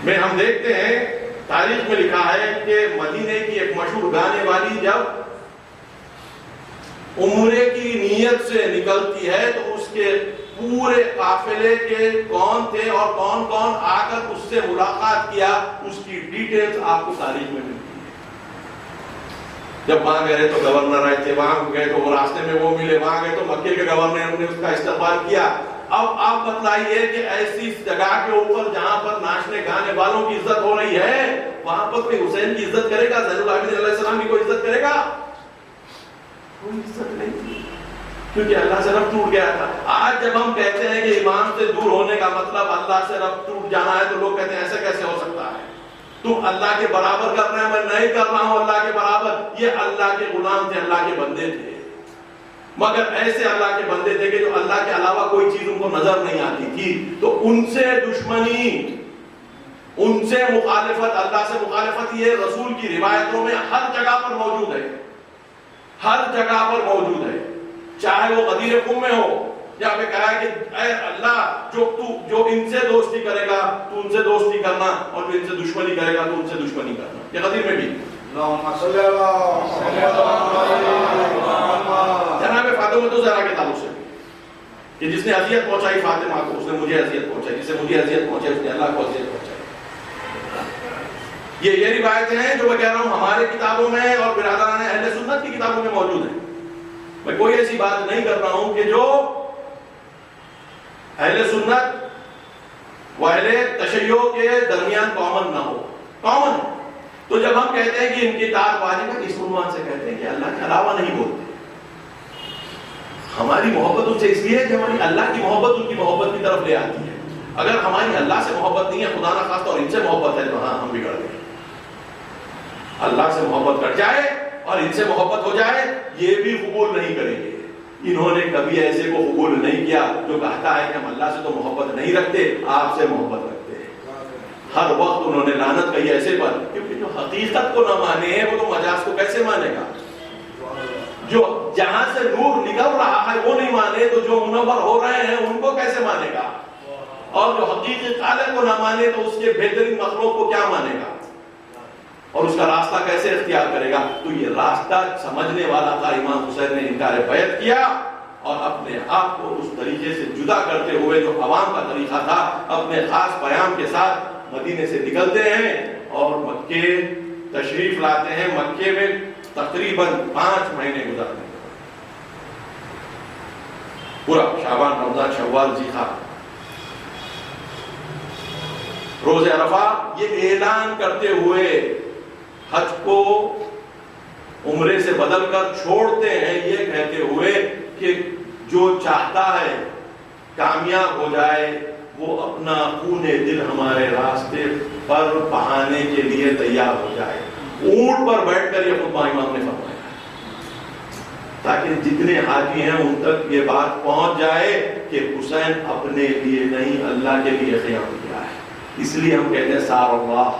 میں ہم دیکھتے ہیں، تاریخ میں لکھا ہے کہ مدینے کی ایک مشہور گانے والی جب عمرے کی نیت سے نکلتی ہے تو اس کے پورے قافلے کے کون تھے اور کون کون آ کر اس سے ملاقات کیا، اس کی ڈیٹیلز آپ کو تاریخ میں ملتی ہے. جب وہاں گئے تو گورنر آئے تھے، وہاں گئے تو وہ راستے میں وہ ملے، وہاں گئے تو مکے کے گورنر نے اس کا استقبال کیا. اب آپ بتلائیے کہ ایسی جگہ کے اوپر جہاں پر ناچنے گانے والوں کی عزت ہو رہی ہے، وہاں پر کوئی حسین کی عزت کرے گا؟ زین العابدین علیہ السلام کی کوئی عزت کرے گا؟ کوئی عزت نہیں تھی، کیونکہ اللہ سے رب ٹوٹ گیا تھا. آج جب ہم کہتے ہیں کہ امام سے دور ہونے کا مطلب اللہ سے رب ٹوٹ جانا ہے تو لوگ کہتے ہیں ایسے کیسے ہو سکتا ہے؟ تم اللہ کے برابر کر رہے ہیں. میں نہیں کر رہا ہوں اللہ کے برابر. یہ اللہ کے غلام تھے، اللہ کے بندے تھے، مگر ایسے اللہ کے بندے تھے کہ جو اللہ کے علاوہ کوئی چیز ان کو نظر نہیں آتی تھی. تو ان سے دشمنی، ان سے مخالفت، اللہ سے مخالفت، یہ رسول کی روایتوں میں ہر جگہ پر موجود ہے، ہر جگہ پر موجود ہے. چاہے وہ غدیر قوم میں ہو، جہاں پہ کہا ہے کہ اے اللہ جو ان سے دوستی کرے گا تو ان سے دوستی کرنا، اور جو ان سے دشمنی کرے گا تو ان سے دشمنی کرنا. یہ غدیر میں بھی جناب فاطمہ تو زہرا کے تعلق سے کہ جس نے اذیت پہنچائی فاطمہ کو، اس نے مجھے اذیت پہنچائی، جس نے مجھے اذیت پہنچائی اس نے اللہ کو اذیت پہنچائی. یہ روایتیں ہیں جو میں کہہ رہا ہوں ہمارے کتابوں میں اور برادران اہل سنت کی کتابوں میں موجود ہیں. میں کوئی ایسی بات نہیں کر رہا ہوں کہ جو اہل سنت و اہل تشیع کے درمیان کامن نہ ہو. کامن ہے. تو جب ہم کہتے ہیں کہ ان کی اطاعت واجب ہے، اس عنوان سے کہتے ہیں کہ اللہ کے علاوہ نہیں بولتے. ہماری محبت ان سے اس لیے ہے کہ ہماری اللہ کی محبت ان کی محبت کی طرف لے آتی ہے. اگر ہماری اللہ سے محبت نہیں ہے، خدا نہ خواستہ، اور ان سے محبت ہے، تو ہاں ہم بگڑ گئے. اللہ سے محبت کٹ جائے اور ان سے محبت ہو جائے، یہ بھی قبول نہیں کریں گے. انہوں نے کبھی ایسے کو قبول نہیں کیا جو کہتا ہے کہ ہم اللہ سے تو محبت نہیں رکھتے، آپ سے محبت رکھتے ہیں. ہر وقت انہوں نے لعنت کہی ایسے پر، کیونکہ جو حقیقت کو نہ مانے وہ تو مجاز کو کیسے مانے گا؟ جو جہاں سے نور نکل رہا ہے وہ نہیں مانے تو جو منور ہو رہے ہیں ان کو کیسے مانے گا؟ اور جو حقیقی خالق کو نہ مانے تو اس کے بہترین مخلوق کو کیا مانے گا؟ اور اس کا راستہ کیسے اختیار کرے گا؟ تو یہ راستہ سمجھنے والا تھا. امام حسین نے انکار بیعت کیا اور اپنے آپ کو اس طریقے سے جدا کرتے ہوئے جو عوام کا طریقہ تھا، اپنے خاص پیام کے ساتھ مدینے سے نکلتے ہیں اور مکے تشریف لاتے ہیں. مکے میں تقریباً 5 مہینے گزارتے ہیں، پورا شعبان، رمضان، شوال، ذیقعدہ، روز عرفہ. یہ اعلان کرتے ہوئے حج کو عمرے سے بدل کر چھوڑتے ہیں، یہ کہتے ہوئے کہ جو چاہتا ہے کامیاب ہو جائے وہ اپنا خون دل ہمارے راستے پر بہانے کے لیے تیار ہو جائے. اونٹ پر بیٹھ کر یہ خطبہ امام نے فرمایا تاکہ جتنے حاجی ہیں ان تک یہ بات پہنچ جائے کہ حسین اپنے لیے نہیں اللہ کے لیے قیام کیا ہے. اس لیے ہم کہتے ہیں سار اللہ،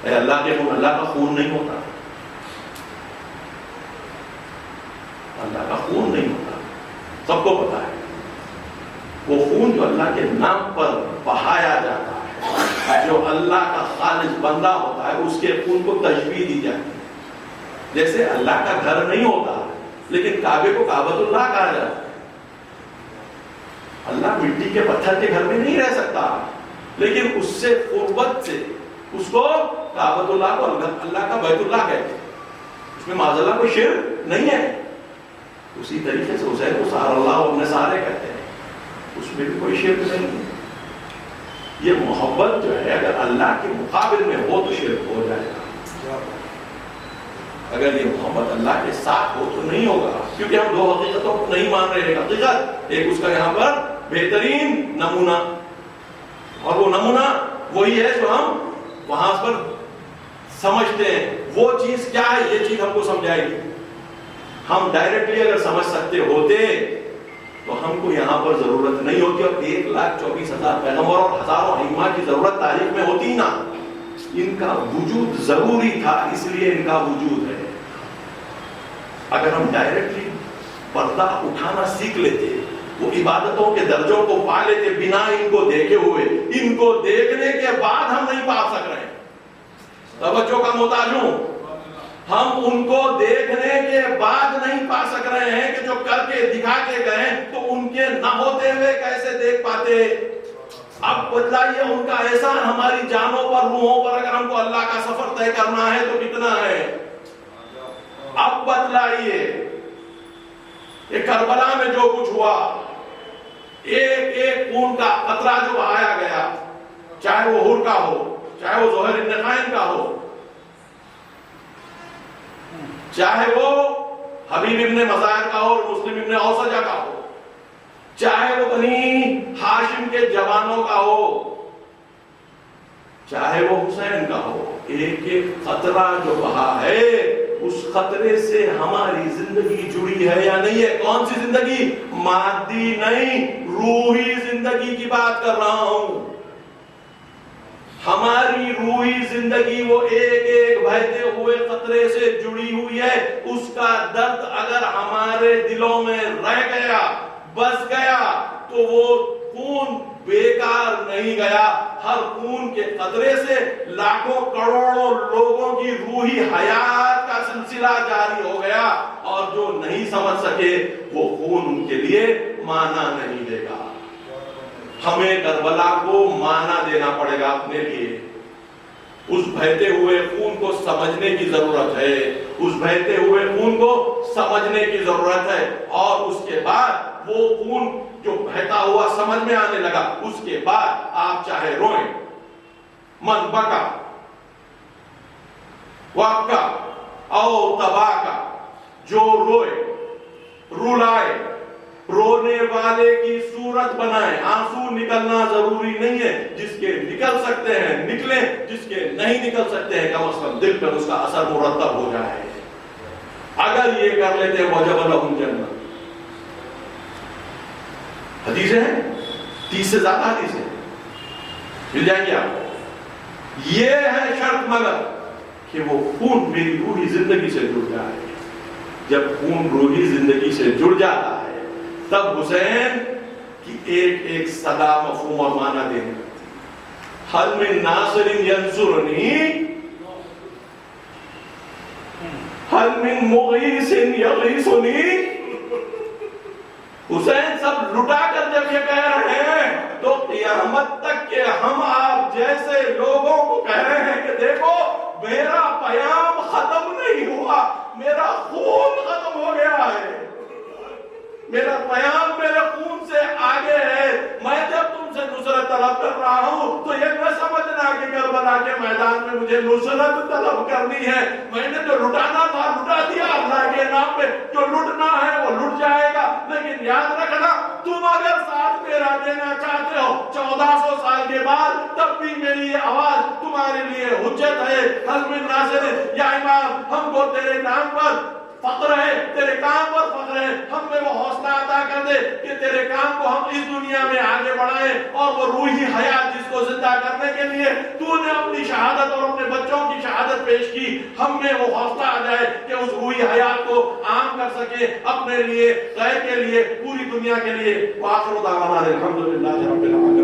اے اللہ کے خون. اللہ کا خون نہیں ہوتا، اللہ کا خون نہیں ہوتا، سب کو پتا ہے. وہ خون جو اللہ کے نام پر بہایا جاتا ہے، جو اللہ کا خالص بندہ ہوتا ہے، اس کے خون کو تشبیہ دی جاتی ہے. جیسے اللہ کا گھر نہیں ہوتا لیکن کعبے کو کعبۃ اللہ کہا جاتا ہے. اللہ مٹی کے پتھر کے گھر میں نہیں رہ سکتا، لیکن اس سے قربت سے اس کو کعبۃ اللہ کو اللہ کا بیت اللہ کہتے ہیں. اس میں معاذ اللہ کوئی شرک نہیں ہے. اسی طریقے سے حسین کو سار اللہ ابن سارے کہتے ہیں، اس میں بھی کوئی شرک نہیں ہے. یہ محبت جو ہے اگر اللہ کے مقابل میں ہو تو شرک ہو جائے گا. اگر یہ محبت اللہ کے ساتھ ہو تو نہیں ہوگا، کیونکہ ہم دو حقیقتوں کو نہیں مان رہے ہیں. حقیقت ایک اس کا یہاں پر بہترین نمونہ، اور وہ نمونہ وہی ہے جو ہم وہاں پر سمجھتے ہیں۔ وہ چیز کیا ہے، یہ چیز ہم کو سمجھائے گی۔ ہم ڈائریکٹلی اگر سمجھ سکتے ہوتے تو ہم کو یہاں پر ضرورت نہیں ہوتی، اور 1,24,000 پیغمبر اور ہزاروں ائمہ کی ضرورت تاریخ میں ہوتی نا۔ ان کا وجود ضروری تھا، اس لیے ان کا وجود ہے۔ اگر ہم ڈائریکٹلی پردہ اٹھانا سیکھ لیتے، وہ عبادتوں کے درجوں کو پا لیتے بنا ان کو دیکھے ہوئے، ان کو دیکھنے کے بعد ہم نہیں پا سک رہے ہیں۔ توجہ کا محتاج ہوں، ہم ان کو دیکھنے کے بعد نہیں پا سک رہے ہیں کہ جو کر کے دکھا کے گئے تو ان کے نہ ہوتے ہوئے کیسے دیکھ پاتے۔ اب بتلائیے ان کا احسان ہماری جانوں پر، روحوں پر، اگر ہم کو اللہ کا سفر طے کرنا ہے تو کتنا ہے۔ اب بتلائیے یہ کربلا میں جو کچھ ہوا، ایک ایک خون کا قطرہ جو بہایا گیا، چاہے وہ حر کا ہو، چاہے وہ زہر ابن خائن کا ہو، چاہے وہ حبیب ابن مزاحم کا ہو اور مسلم ابن اوسجہ کا ہو، چاہے وہ بنی ہاشم کے جوانوں کا ہو، چاہے وہ حسین کا ہو، ایک ایک قطرہ جو بہا ہے اس قطرے سے ہماری زندگی جڑی ہے یا نہیں ہے۔ کون سی زندگی؟ مادی نہیں، روحی زندگی کی بات کر رہا ہوں۔ ہماری روحی زندگی وہ ایک ایک بہتے ہوئے قطرے سے جڑی ہوئی ہے۔ اس کا درد اگر ہمارے دلوں میں رہ گیا، بس گیا، تو وہ خون بیکار نہیں گیا۔ ہر خون کے قطرے سے لاکھوں کروڑوں لوگوں کی روحی حیات کا سلسلہ جاری ہو گیا، اور جو نہیں سمجھ سکے وہ خون ان کے لیے معنی نہیں دے گا۔ ہمیں کربلا کو معنی دینا پڑے گا اپنے لیے۔ اس بہتے ہوئے خون کو سمجھنے کی ضرورت ہے، اس بہتے ہوئے خون کو سمجھنے کی ضرورت ہے، اور اس کے بعد وہ خون جو بہتا ہوا سمجھ میں آنے لگا، اس کے بعد آپ چاہے روئیں، من بکا وابکا او تباکا، جو روئے رولائے، رونے والے کی صورت بنائیں۔ آنسو نکلنا ضروری نہیں ہے، جس کے نکل سکتے ہیں نکلیں، جس کے نہیں نکل سکتے ہیں کم از کم دل پر اس کا اثر مرتب ہو جائے۔ اگر یہ کر لیتے ہیں وجب لہم جنت۔ حدیثیں ہیں 30 سے زیادہ حدیثیں مل جائیں گے آپ کو۔ یہ ہے شرط مگر کہ وہ خون میری روحی زندگی سے جڑ جائے۔ جب خون روحی زندگی سے جڑ جاتا ہے تب حسین کی ایک ایک صدا مفہوم اور معنی دینے لگتی۔ حل من ناصر ینصرنی، حل من مغیث یغیثنی۔ حسین سب لٹا کر جب یہ کہہ رہے ہیں تو قیامت تک کہ ہم آپ جیسے لوگوں کو کہہ رہے ہیں کہ دیکھو میرا پیام ختم نہیں ہوا، میرا خون ختم ہو گیا ہے، میرا پیام میرے خون سے آگے ہے۔ میں جب تم سے نصرت طلب کر رہا ہوں تو یہ نہ سمجھنا کہ کربلا کے میدان میں مجھے نصرت طلب کرنی ہے۔ میں نے جو لٹانا تھا لٹا دیا اللہ کے نام پہ، جو لٹنا ہے وہ لٹ جائے گا، لیکن یاد رکھنا تم اگر ساتھ میرا دینا چاہتے ہو 1400 سال کے بعد، تب بھی میری یہ آواز تمہارے لیے حجت ہے۔ حل من ناصر، یا امام ہم کو تیرے نام پر فخر ہے، تیرے کام پر فخر ہے، ہم میں وہ حوصلہ عطا کر دے کہ تیرے کام کو ہم اس دنیا میں آگے بڑھائیں، اور وہ روحی حیات جس کو زندہ کرنے کے لیے تو نے اپنی شہادت اور اپنے بچوں کی شہادت پیش کی، ہم میں وہ حوصلہ آ جائے کہ اس روحی حیات کو عام کر سکے اپنے لیے، غیر کے لیے، پوری دنیا کے لیے۔ وآخر دعوانا الحمدللہ رب العالمین۔